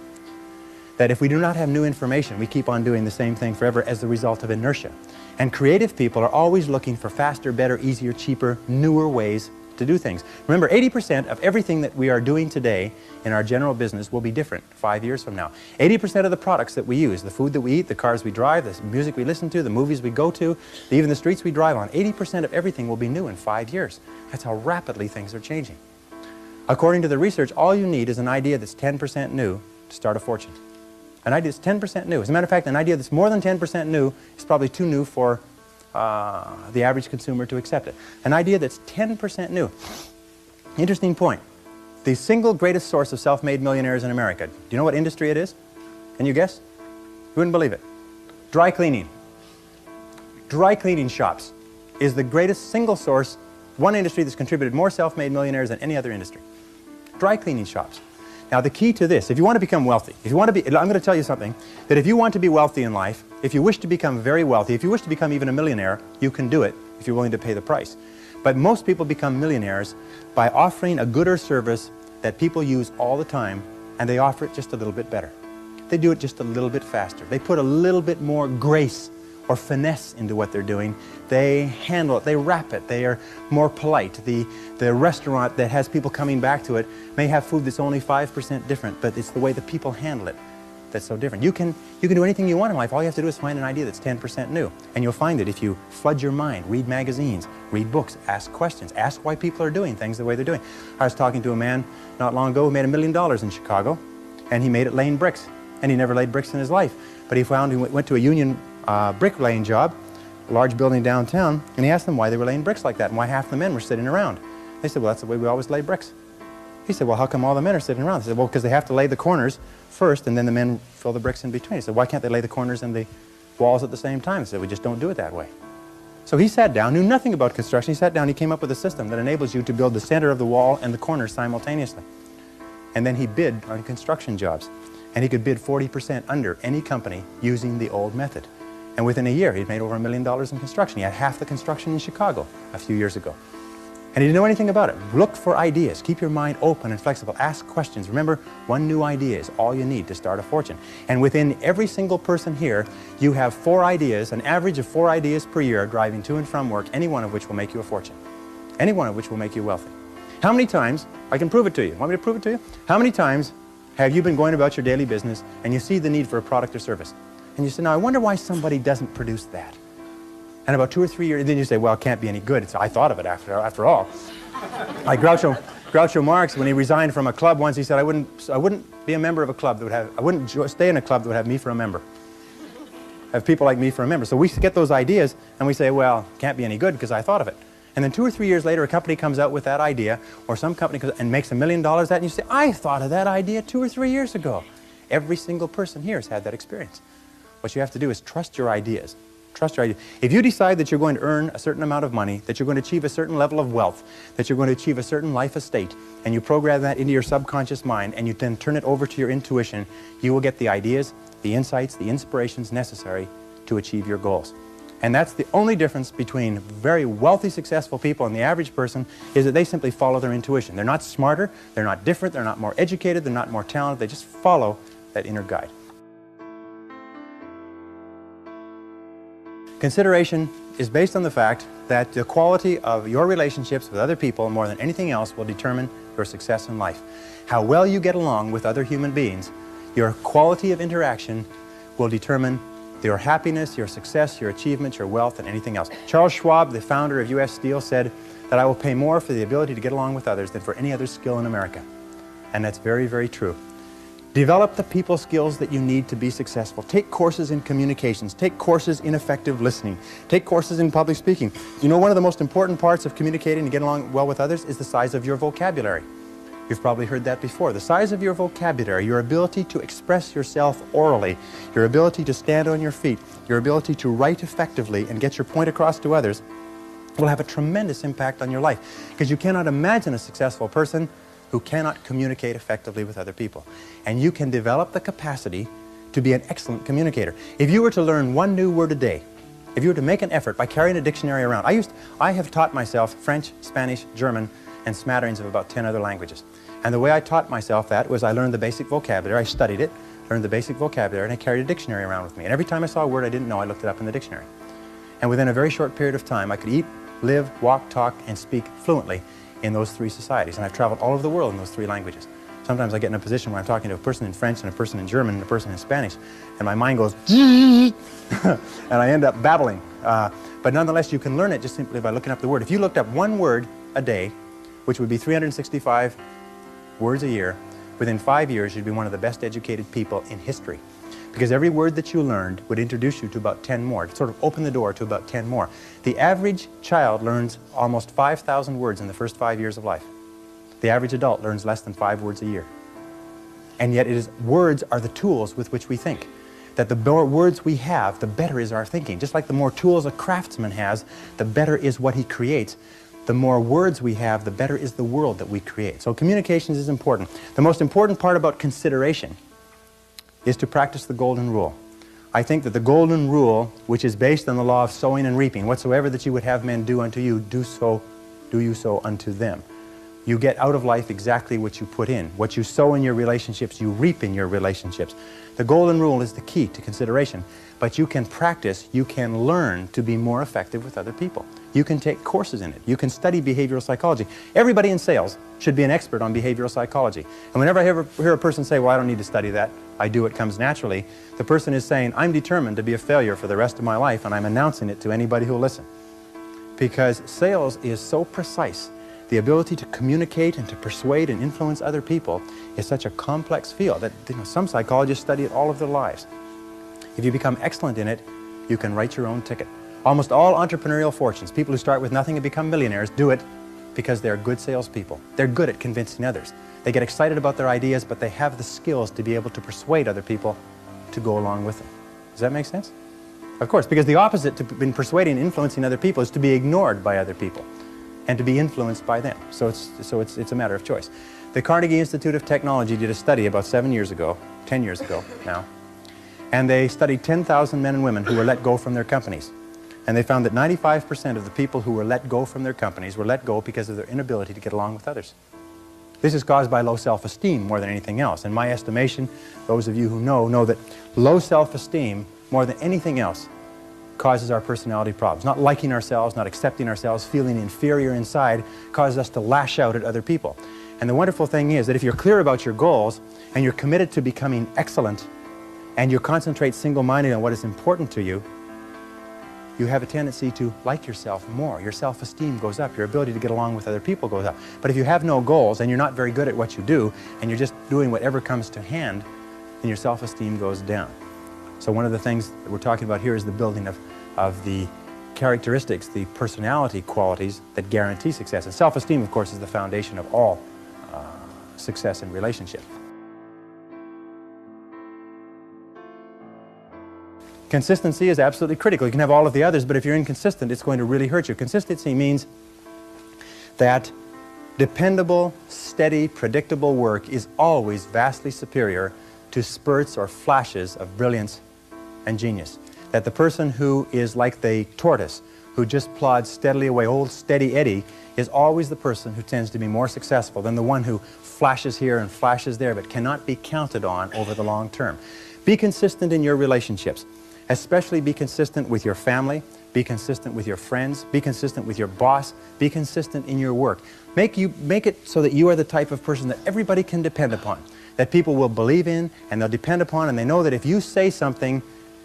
that if we do not have new information, we keep on doing the same thing forever as the result of inertia. And creative people are always looking for faster, better, easier, cheaper, newer ways to do things. Remember, 80% of everything that we are doing today in our general business will be different 5 years from now. 80% of the products that we use, the food that we eat, the cars we drive, the music we listen to, the movies we go to, even the streets we drive on, 80% of everything will be new in 5 years. That's how rapidly things are changing. According to the research, all you need is an idea that's 10% new to start a fortune. An idea that's 10% new. As a matter of fact, an idea that's more than 10% new is probably too new for the average consumer to accept it. An idea that's 10% new. Interesting point. The single greatest source of self-made millionaires in America. Do you know what industry it is? Can you guess? You wouldn't believe it. Dry cleaning. Dry cleaning shops is the greatest single source, one industry that's contributed more self-made millionaires than any other industry. Dry cleaning shops. Now the key to this, if you want to become wealthy, if you want to be, I'm going to tell you something, that if you want to be wealthy in life, if you wish to become very wealthy, if you wish to become even a millionaire, you can do it if you're willing to pay the price. But most people become millionaires by offering a good or service that people use all the time, and they offer it just a little bit better. They do it just a little bit faster. They put a little bit more grace or finesse into what they're doing. They handle it, they wrap it, they are more polite. The restaurant that has people coming back to it may have food that's only 5% different, but it's the way the people handle it that's so different. You can do anything you want in life. All you have to do is find an idea that's 10% new. And you'll find it if you flood your mind, read magazines, read books, ask questions, ask why people are doing things the way they're doing. I was talking to a man not long ago who made $1 million in Chicago, and he made it laying bricks. And he never laid bricks in his life. But he went to a union bricklaying job, a large building downtown, and he asked them why they were laying bricks like that and why half the men were sitting around. They said, well, that's the way we always lay bricks. He said, well, how come all the men are sitting around? They said, well, because they have to lay the corners first and then the men fill the bricks in between. He said, why can't they lay the corners and the walls at the same time? He said, we just don't do it that way. So he sat down, knew nothing about construction. He sat down, he came up with a system that enables you to build the center of the wall and the corners simultaneously. And then he bid on construction jobs. And he could bid 40% under any company using the old method. And within a year, he'd made over $1 million in construction. He had half the construction in Chicago a few years ago. And he didn't know anything about it. Look for ideas. Keep your mind open and flexible. Ask questions. Remember, one new idea is all you need to start a fortune. And within every single person here, you have 4 ideas, an average of 4 ideas per year driving to and from work, any one of which will make you a fortune. Any one of which will make you wealthy. How many times, I can prove it to you. Want me to prove it to you? How many times have you been going about your daily business and you see the need for a product or service? And you say, now I wonder why somebody doesn't produce that. And about 2 or 3 years, then you say, well, it can't be any good. I thought of it after all. Like Groucho Marx, when he resigned from a club once, he said, I wouldn't be a member of a club that would have, I wouldn't stay in a club that would have me for a member. Have people like me for a member. So we get those ideas and we say, well, it can't be any good because I thought of it. And then 2 or 3 years later, a company comes out with that idea, or some company comes and makes $1 million at it, and you say, I thought of that idea 2 or 3 years ago. Every single person here has had that experience. What you have to do is trust your ideas. Trust your ideas. If you decide that you're going to earn a certain amount of money, that you're going to achieve a certain level of wealth, that you're going to achieve a certain life estate, and you program that into your subconscious mind, and you then turn it over to your intuition, you will get the ideas, the insights, the inspirations necessary to achieve your goals. And that's the only difference between very wealthy, successful people and the average person, is that they simply follow their intuition. They're not smarter, they're not different, they're not more educated, they're not more talented, they just follow that inner guide. Consideration is based on the fact that the quality of your relationships with other people more than anything else will determine your success in life. How well you get along with other human beings, your quality of interaction will determine your happiness, your success, your achievements, your wealth, and anything else. Charles Schwab, the founder of U.S. Steel, said that I will pay more for the ability to get along with others than for any other skill in America. And that's very, very true. Develop the people skills that you need to be successful. Take courses in communications. Take courses in effective listening. Take courses in public speaking. You know, one of the most important parts of communicating and getting along well with others is the size of your vocabulary. You've probably heard that before. The size of your vocabulary, your ability to express yourself orally, your ability to stand on your feet, your ability to write effectively and get your point across to others will have a tremendous impact on your life. Because you cannot imagine a successful person who cannot communicate effectively with other people. And you can develop the capacity to be an excellent communicator. If you were to learn one new word a day, if you were to make an effort by carrying a dictionary around, I have taught myself French, Spanish, German, and smatterings of about 10 other languages. And the way I taught myself that was I learned the basic vocabulary, I studied it, learned the basic vocabulary, and I carried a dictionary around with me. And every time I saw a word I didn't know, I looked it up in the dictionary. And within a very short period of time, I could eat, live, walk, talk, and speak fluently in those three societies. And I've traveled all over the world in those three languages. Sometimes I get in a position where I'm talking to a person in French and a person in German and a person in Spanish, and my mind goes, and I end up babbling. But nonetheless, you can learn it just simply by looking up the word. If you looked up one word a day, which would be 365 words a year, within 5 years, you'd be one of the best educated people in history. Because every word that you learned would introduce you to about 10 more, to sort of open the door to about 10 more. The average child learns almost 5,000 words in the first 5 years of life. The average adult learns less than 5 words a year. And yet words are the tools with which we think. That the more words we have, the better is our thinking. Just like the more tools a craftsman has, the better is what he creates. The more words we have, the better is the world that we create. So communications is important. The most important part about consideration is to practice the golden rule. I think that the golden rule, which is based on the law of sowing and reaping, whatsoever that you would have men do unto you, do you so unto them. You get out of life exactly what you put in. What you sow in your relationships, you reap in your relationships. The golden rule is the key to consideration. But you can practice, you can learn to be more effective with other people. You can take courses in it. You can study behavioral psychology. Everybody in sales should be an expert on behavioral psychology. And whenever I hear a person say, well, I don't need to study that, I do, it comes naturally, the person is saying, I'm determined to be a failure for the rest of my life, and I'm announcing it to anybody who will listen. Because sales is so precise. The ability to communicate and to persuade and influence other people is such a complex field that some psychologists study it all of their lives. If you become excellent in it, you can write your own ticket. Almost all entrepreneurial fortunes, people who start with nothing and become millionaires, do it because they're good salespeople. They're good at convincing others. They get excited about their ideas, but they have the skills to be able to persuade other people to go along with them. Does that make sense? Of course, because the opposite to persuading and influencing other people is to be ignored by other people and to be influenced by them. So it's a matter of choice. The Carnegie Institute of Technology did a study about 10 years ago now, and they studied 10,000 men and women who were let go from their companies. And they found that 95% of the people who were let go from their companies were let go because of their inability to get along with others. This is caused by low self-esteem more than anything else. In my estimation, those of you who know that low self-esteem, more than anything else, causes our personality problems. Not liking ourselves, not accepting ourselves, feeling inferior inside, causes us to lash out at other people. And the wonderful thing is that if you're clear about your goals and you're committed to becoming excellent and you concentrate single-mindedly on what is important to you, you have a tendency to like yourself more. Your self-esteem goes up. Your ability to get along with other people goes up. But if you have no goals and you're not very good at what you do and you're just doing whatever comes to hand, then your self-esteem goes down. So one of the things that we're talking about here is the building of the characteristics, the personality qualities that guarantee success. And self-esteem, of course, is the foundation of all success in relationship. Consistency is absolutely critical. You can have all of the others, but if you're inconsistent, it's going to really hurt you. Consistency means that dependable, steady, predictable work is always vastly superior to spurts or flashes of brilliance and genius. That the person who is like the tortoise, who just plods steadily away, old steady Eddie, is always the person who tends to be more successful than the one who flashes here and flashes there but cannot be counted on over the long term. Be consistent in your relationships. Especially be consistent with your family, be consistent with your friends, be consistent with your boss, be consistent in your work. Make it so that you are the type of person that everybody can depend upon, that people will believe in and they'll depend upon, and they know that if you say something,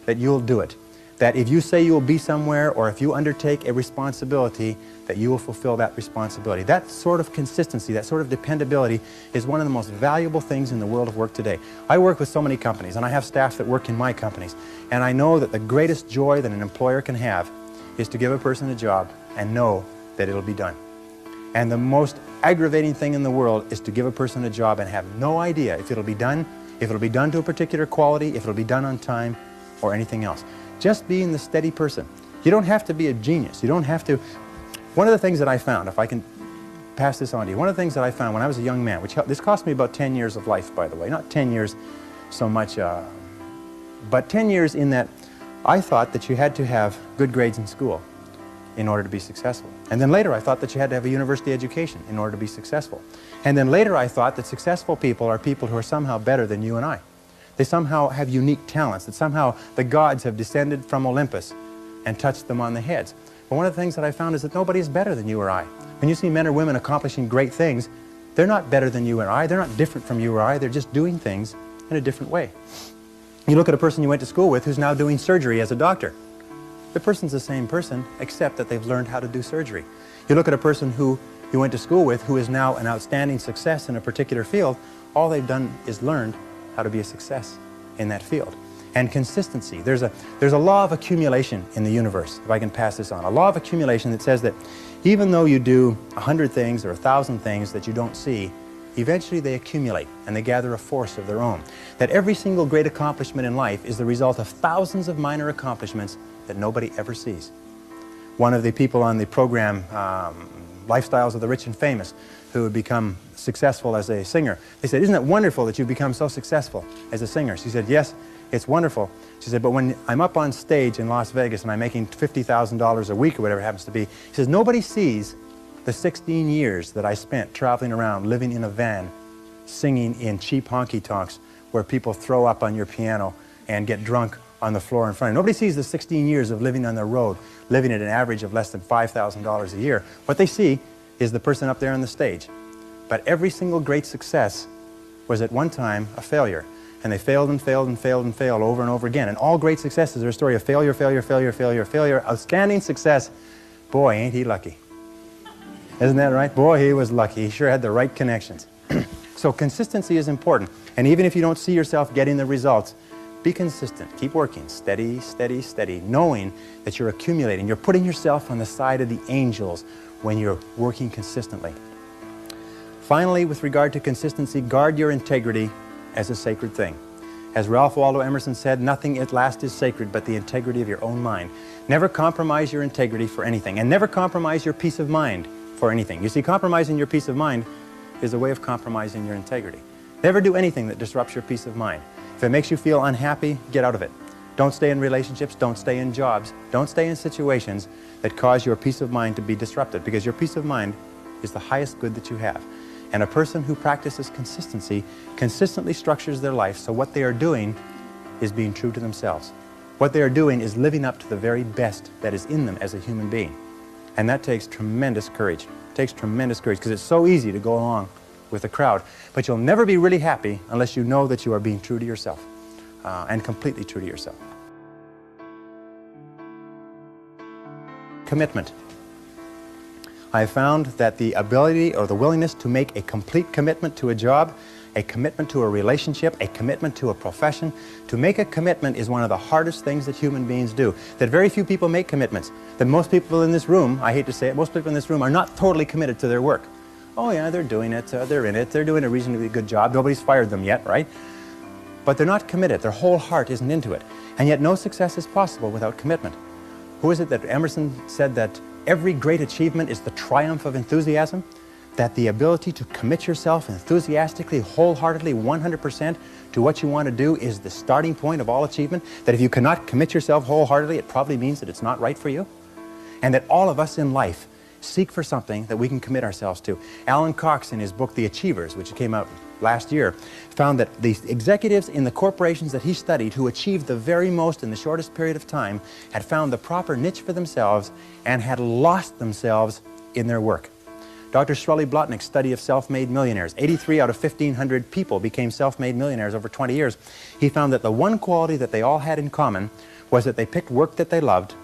that you'll do it. That if you say you will be somewhere or if you undertake a responsibility, that you will fulfill that responsibility. That sort of consistency, that sort of dependability is one of the most valuable things in the world of work today. I work with so many companies and I have staff that work in my companies, and I know that the greatest joy that an employer can have is to give a person a job and know that it'll be done. And the most aggravating thing in the world is to give a person a job and have no idea if it'll be done to a particular quality, if it'll be done on time, or anything else. Just being the steady person. You don't have to be a genius. You don't have to. One of the things that I found, if I can pass this on to you, one of the things that I found when I was a young man, this cost me about 10 years of life, by the way, not 10 years so much, but 10 years in that I thought that you had to have good grades in school in order to be successful. And then later I thought that you had to have a university education in order to be successful. And then later I thought that successful people are people who are somehow better than you and I. They somehow have unique talents, that somehow the gods have descended from Olympus and touched them on the heads. But one of the things that I found is that nobody is better than you or I. When you see men or women accomplishing great things, they're not better than you or I. They're not different from you or I. They're just doing things in a different way. You look at a person you went to school with who's now doing surgery as a doctor. The person's the same person, except that they've learned how to do surgery. You look at a person who you went to school with who is now an outstanding success in a particular field. All they've done is learned how to be a success in that field. And consistency. There's a law of accumulation in the universe, if I can pass this on. A law of accumulation that says that even though you do 100 things or 1,000 things that you don't see, eventually they accumulate and they gather a force of their own. That every single great accomplishment in life is the result of thousands of minor accomplishments that nobody ever sees. One of the people on the program, Lifestyles of the Rich and Famous, who had become successful as a singer, they said, "Isn't it wonderful that you've become so successful as a singer?" She said, "Yes, it's wonderful." She said, "But when I'm up on stage in Las Vegas and I'm making $50,000 a week or whatever it happens to be," she says, "nobody sees the 16 years that I spent traveling around, living in a van, singing in cheap honky-tonks where people throw up on your piano and get drunk on the floor in front of you. Nobody sees the 16 years of living on the road, living at an average of less than $5,000 a year. What they see is the person up there on the stage. But every single great success was at one time a failure. And they failed and failed and failed and failed over and over again. And all great successes are a story of failure, failure, failure, failure, failure. Outstanding success. Boy, ain't he lucky. Isn't that right? Boy, he was lucky. He sure had the right connections. So consistency is important. And even if you don't see yourself getting the results, be consistent. Keep working. Steady, steady, steady. Knowing that you're accumulating. You're putting yourself on the side of the angels when you're working consistently. Finally, with regard to consistency, guard your integrity as a sacred thing. As Ralph Waldo Emerson said, nothing at last is sacred but the integrity of your own mind. Never compromise your integrity for anything, and never compromise your peace of mind for anything. You see, compromising your peace of mind is a way of compromising your integrity. Never do anything that disrupts your peace of mind. If it makes you feel unhappy, get out of it. Don't stay in relationships, don't stay in jobs, don't stay in situations that cause your peace of mind to be disrupted, because your peace of mind is the highest good that you have. And a person who practices consistency consistently structures their life so what they are doing is being true to themselves. What they are doing is living up to the very best that is in them as a human being. And that takes tremendous courage. It takes tremendous courage because it's so easy to go along with the crowd. But you'll never be really happy unless you know that you are being true to yourself and completely true to yourself. Commitment. I have found that the ability or the willingness to make a complete commitment to a job, a commitment to a relationship, a commitment to a profession, to make a commitment is one of the hardest things that human beings do. That very few people make commitments. That most people in this room, I hate to say it, most people in this room are not totally committed to their work. Oh yeah, they're doing it, they're in it, they're doing a reasonably good job, nobody's fired them yet, right? But they're not committed, their whole heart isn't into it. And yet no success is possible without commitment. Who is it that Emerson said that every great achievement is the triumph of enthusiasm? That the ability to commit yourself enthusiastically, wholeheartedly, 100% to what you want to do is the starting point of all achievement? That if you cannot commit yourself wholeheartedly, it probably means that it's not right for you? And that all of us in life seek for something that we can commit ourselves to. Alan Cox, in his book, The Achievers, which came out last year, found that the executives in the corporations that he studied who achieved the very most in the shortest period of time had found the proper niche for themselves and had lost themselves in their work. Dr. Shirley Blotnick's study of self-made millionaires, 83 out of 1,500 people became self-made millionaires over 20 years. He found that the one quality that they all had in common was that they picked work that they loved,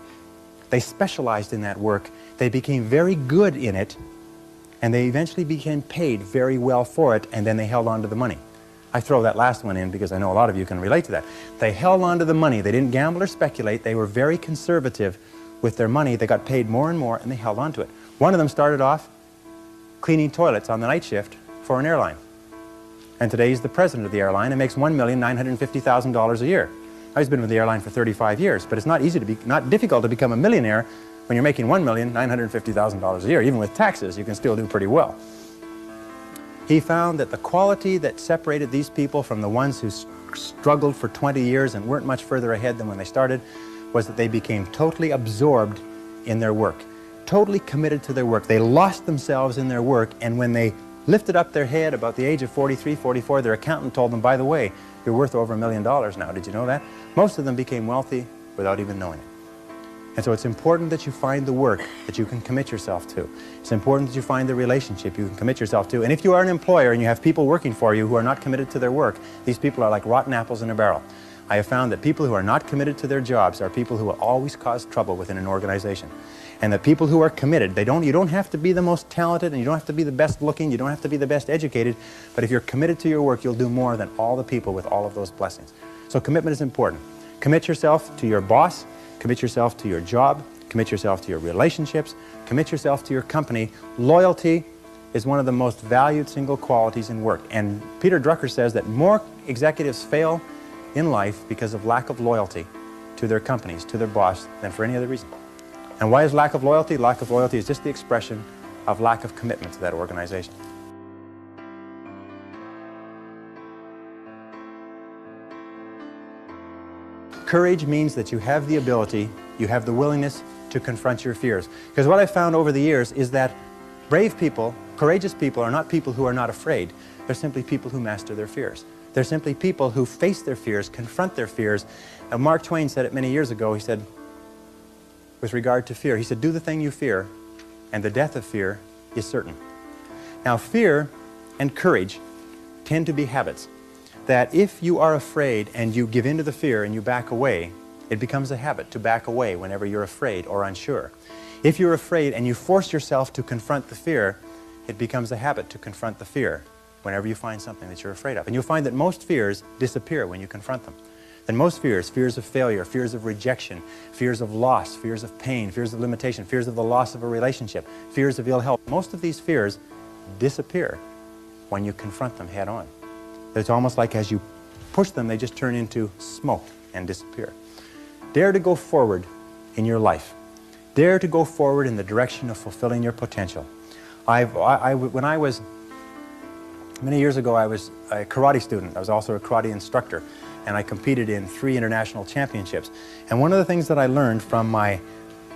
they specialized in that work, they became very good in it, and they eventually became paid very well for it, and then they held on to the money. I throw that last one in because I know a lot of you can relate to that. They held on to the money. They didn't gamble or speculate. They were very conservative with their money. They got paid more and more, and they held on to it. One of them started off cleaning toilets on the night shift for an airline. And today he's the president of the airline and makes $1,950,000 a year. He's been with the airline for 35 years, but it's not difficult to become a millionaire when you're making $1,950,000 a year. Even with taxes, you can still do pretty well. He found that the quality that separated these people from the ones who struggled for 20 years and weren't much further ahead than when they started was that they became totally absorbed in their work, totally committed to their work. They lost themselves in their work, and when they lifted up their head about the age of 43, 44, their accountant told them, by the way, You're worth over $1 million now. Did you know that? Most of them became wealthy without even knowing it. And so it's important that you find the work that you can commit yourself to. It's important that you find the relationship you can commit yourself to. And if you are an employer and you have people working for you who are not committed to their work, these people are like rotten apples in a barrel. I have found that people who are not committed to their jobs are people who will always cause trouble within an organization. And that people who are committed, you don't have to be the most talented, and you don't have to be the best looking, you don't have to be the best educated, but if you're committed to your work, you'll do more than all the people with all of those blessings. So commitment is important. Commit yourself to your boss, commit yourself to your job, commit yourself to your relationships, commit yourself to your company. Loyalty is one of the most valued single qualities in work. And Peter Drucker says that more executives fail in life because of lack of loyalty to their companies, to their boss, than for any other reason. And why is lack of loyalty? Lack of loyalty is just the expression of lack of commitment to that organization. Courage means that you have the ability, you have the willingness to confront your fears. Because what I've found over the years is that brave people, courageous people, are not people who are not afraid. They're simply people who master their fears. They're simply people who face their fears, confront their fears. And Mark Twain said it many years ago. He said, with regard to fear, he said, do the thing you fear, and the death of fear is certain. Now, fear and courage tend to be habits. That if you are afraid and you give in to the fear and you back away, it becomes a habit to back away whenever you're afraid or unsure. If you're afraid and you force yourself to confront the fear, it becomes a habit to confront the fear whenever you find something that you're afraid of. And you'll find that most fears disappear when you confront them. And most fears, fears of failure, fears of rejection, fears of loss, fears of pain, fears of limitation, fears of the loss of a relationship, fears of ill health, most of these fears disappear when you confront them head on. It's almost like as you push them, they just turn into smoke and disappear. Dare to go forward in your life. Dare to go forward in the direction of fulfilling your potential. When I was, many years ago, I was a karate student. I was also a karate instructor, and I competed in 3 international championships. And one of the things that I learned from my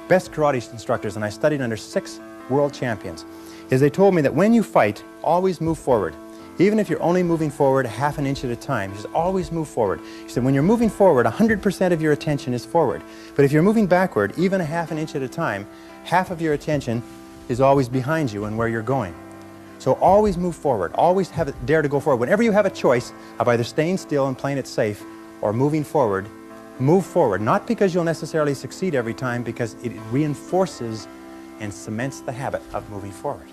best karate instructors, and I studied under 6 world champions, is they told me that when you fight, always move forward. Even if you're only moving forward half an inch at a time, just always move forward. He said, when you're moving forward, 100% of your attention is forward. But if you're moving backward, even a half an inch at a time, half of your attention is always behind you and where you're going. So always move forward. Always dare to go forward. Whenever you have a choice of either staying still and playing it safe or moving forward, move forward. Not because you'll necessarily succeed every time, because it reinforces and cements the habit of moving forward.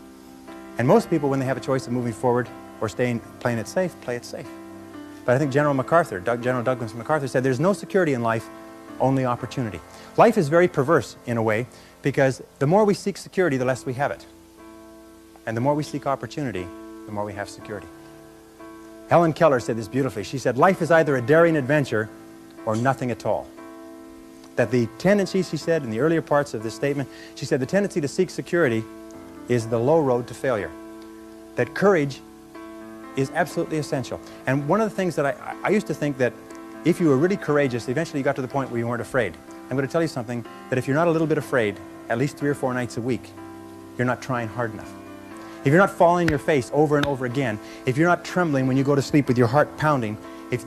And most people, when they have a choice of moving forward or playing it safe, play it safe. But I think General Douglas MacArthur said, there's no security in life, only opportunity. Life is very perverse in a way, because the more we seek security, the less we have it. And the more we seek opportunity, the more we have security. Helen Keller said this beautifully. She said, life is either a daring adventure or nothing at all. That the tendency, she said in the earlier parts of this statement, she said the tendency to seek security is the low road to failure. That courage is absolutely essential. And one of the things that I used to think that if you were really courageous, eventually you got to the point where you weren't afraid. I'm going to tell you something, that if you're not a little bit afraid, at least 3 or 4 nights a week, you're not trying hard enough. If you're not falling on your face over and over again, if you're not trembling when you go to sleep with your heart pounding,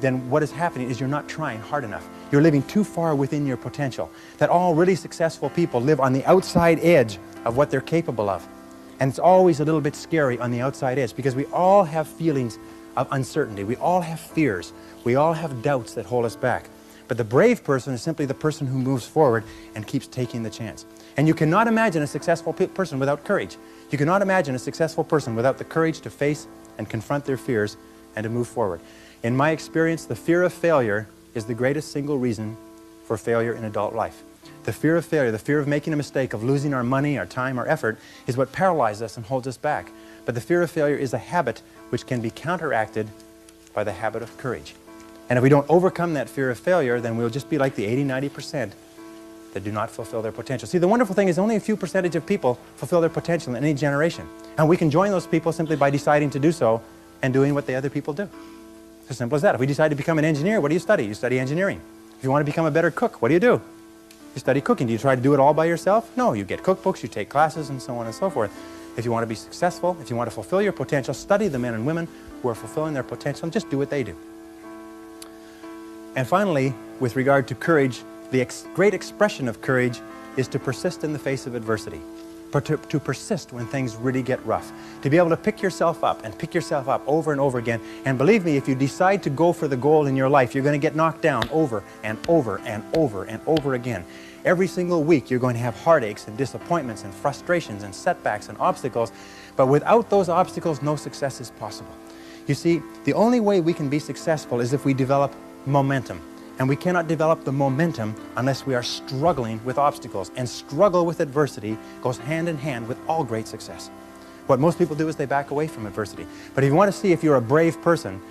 then what is happening is you're not trying hard enough. You're living too far within your potential. That all really successful people live on the outside edge of what they're capable of. And it's always a little bit scary on the outside edge, because we all have feelings of uncertainty. We all have fears. We all have doubts that hold us back. But the brave person is simply the person who moves forward and keeps taking the chance. And you cannot imagine a successful person without courage. You cannot imagine a successful person without the courage to face and confront their fears and to move forward. In my experience, the fear of failure is the greatest single reason for failure in adult life. The fear of failure, the fear of making a mistake, of losing our money, our time, our effort, is what paralyzes us and holds us back. But the fear of failure is a habit which can be counteracted by the habit of courage. And if we don't overcome that fear of failure, then we'll just be like the 80–90% that do not fulfill their potential. See, the wonderful thing is only a few percentage of people fulfill their potential in any generation. And we can join those people simply by deciding to do so and doing what the other people do. It's as simple as that. If we decide to become an engineer, what do you study? You study engineering. If you want to become a better cook, what do? You study cooking. Do you try to do it all by yourself? No, you get cookbooks, you take classes, and so on and so forth. If you want to be successful, if you want to fulfill your potential, study the men and women who are fulfilling their potential and just do what they do. And finally, with regard to courage, the great expression of courage is to persist in the face of adversity. To persist when things really get rough. To be able to pick yourself up and pick yourself up over and over again. And believe me, if you decide to go for the goal in your life, you're going to get knocked down over and over and over and over again. Every single week you're going to have heartaches and disappointments and frustrations and setbacks and obstacles. But without those obstacles, no success is possible. You see, the only way we can be successful is if we develop momentum. And we cannot develop the momentum unless we are struggling with obstacles. And struggle with adversity goes hand in hand with all great success. What most people do is they back away from adversity. But if you want to see if you're a brave person,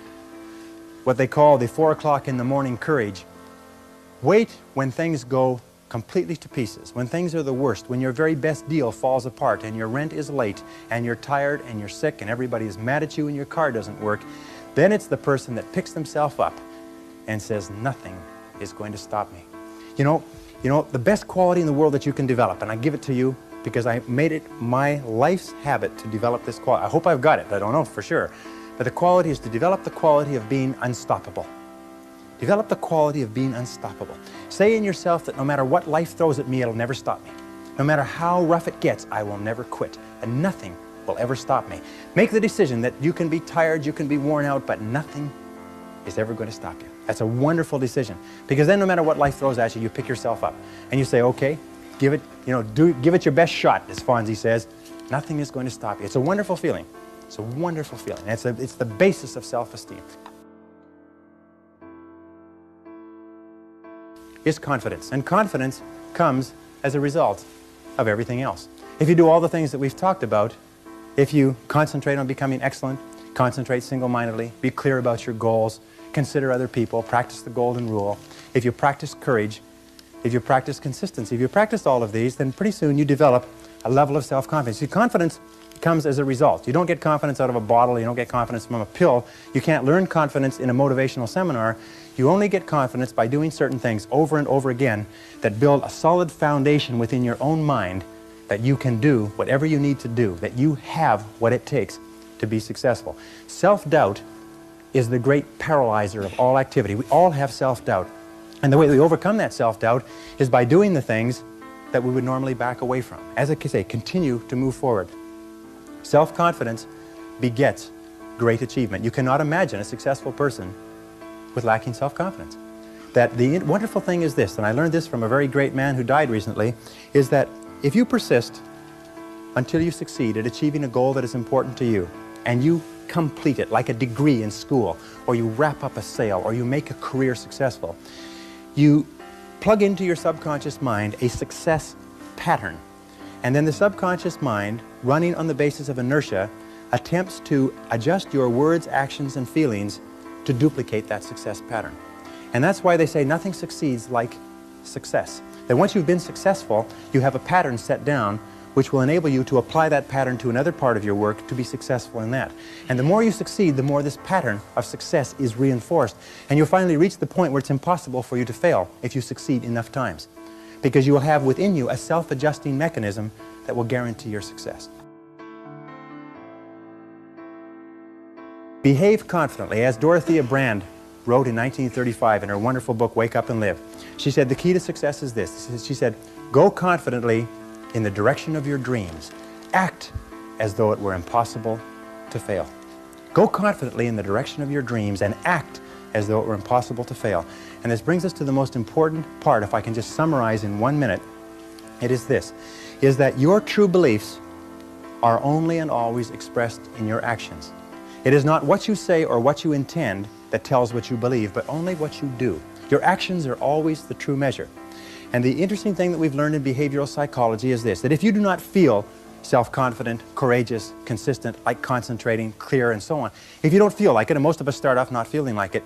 what they call the 4 o'clock in the morning courage, wait when things go completely to pieces, when things are the worst, when your very best deal falls apart and your rent is late and you're tired and you're sick and everybody is mad at you and your car doesn't work, then it's the person that picks themselves up and says, nothing is going to stop me. You know, the best quality in the world that you can develop, and I give it to you because I made it my life's habit to develop this quality. I hope I've got it, I don't know for sure. But the quality is to develop the quality of being unstoppable. Develop the quality of being unstoppable. Say in yourself that no matter what life throws at me, it'll never stop me. No matter how rough it gets, I will never quit. And nothing will ever stop me. Make the decision that you can be tired, you can be worn out, but nothing is ever going to stop you. That's a wonderful decision, because then no matter what life throws at you, you pick yourself up and you say, okay, give it your best shot, as Fonzie says. Nothing is going to stop you. It's a wonderful feeling. It's a wonderful feeling. It's the basis of self-esteem. Is confidence, and confidence comes as a result of everything else. If you do all the things that we've talked about, if you concentrate on becoming excellent, concentrate single-mindedly, be clear about your goals, consider other people, practice the golden rule. If you practice courage, if you practice consistency, if you practice all of these, then pretty soon you develop a level of self-confidence. See, confidence comes as a result. You don't get confidence out of a bottle, you don't get confidence from a pill. You can't learn confidence in a motivational seminar. You only get confidence by doing certain things over and over again that build a solid foundation within your own mind that you can do whatever you need to do, that you have what it takes to be successful. Self-doubt is the great paralyzer of all activity. We all have self-doubt. And the way we overcome that self-doubt is by doing the things that we would normally back away from. As I say, continue to move forward. Self-confidence begets great achievement. You cannot imagine a successful person with lacking self-confidence. That the wonderful thing is this, and I learned this from a very great man who died recently, is that if you persist until you succeed at achieving a goal that is important to you, and you complete it like a degree in school, or you wrap up a sale, or you make a career successful, you plug into your subconscious mind a success pattern. And then the subconscious mind, running on the basis of inertia, attempts to adjust your words, actions, and feelings to duplicate that success pattern. And that's why they say nothing succeeds like success. That once you've been successful, you have a pattern set down which will enable you to apply that pattern to another part of your work to be successful in that. And the more you succeed, the more this pattern of success is reinforced. And you'll finally reach the point where it's impossible for you to fail if you succeed enough times. Because you will have within you a self-adjusting mechanism that will guarantee your success. Behave confidently, as Dorothea Brande wrote in 1935 in her wonderful book, Wake Up and Live. She said, the key to success is this. She said, go confidently in the direction of your dreams. Act as though it were impossible to fail. Go confidently in the direction of your dreams and act as though it were impossible to fail. And this brings us to the most important part, if I can just summarize in 1 minute. It is this, is that your true beliefs are only and always expressed in your actions. It is not what you say or what you intend that tells what you believe, but only what you do. Your actions are always the true measure. And the interesting thing that we've learned in behavioral psychology is this, that if you do not feel self-confident, courageous, consistent, like concentrating, clear, and so on, if you don't feel like it, and most of us start off not feeling like it,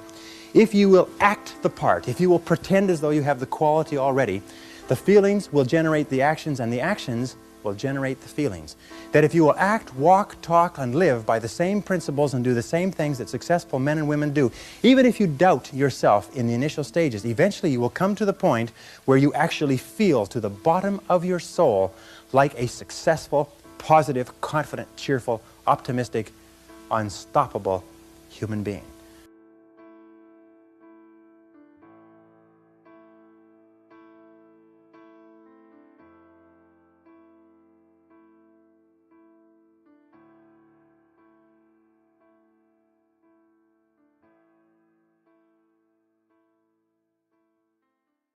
if you will act the part, if you will pretend as though you have the quality already, the feelings will generate the actions, and the actions will generate the feelings. That if you will act, walk, talk, and live by the same principles and do the same things that successful men and women do, even if you doubt yourself in the initial stages, eventually you will come to the point where you actually feel to the bottom of your soul like a successful, positive, confident, cheerful, optimistic, unstoppable human being.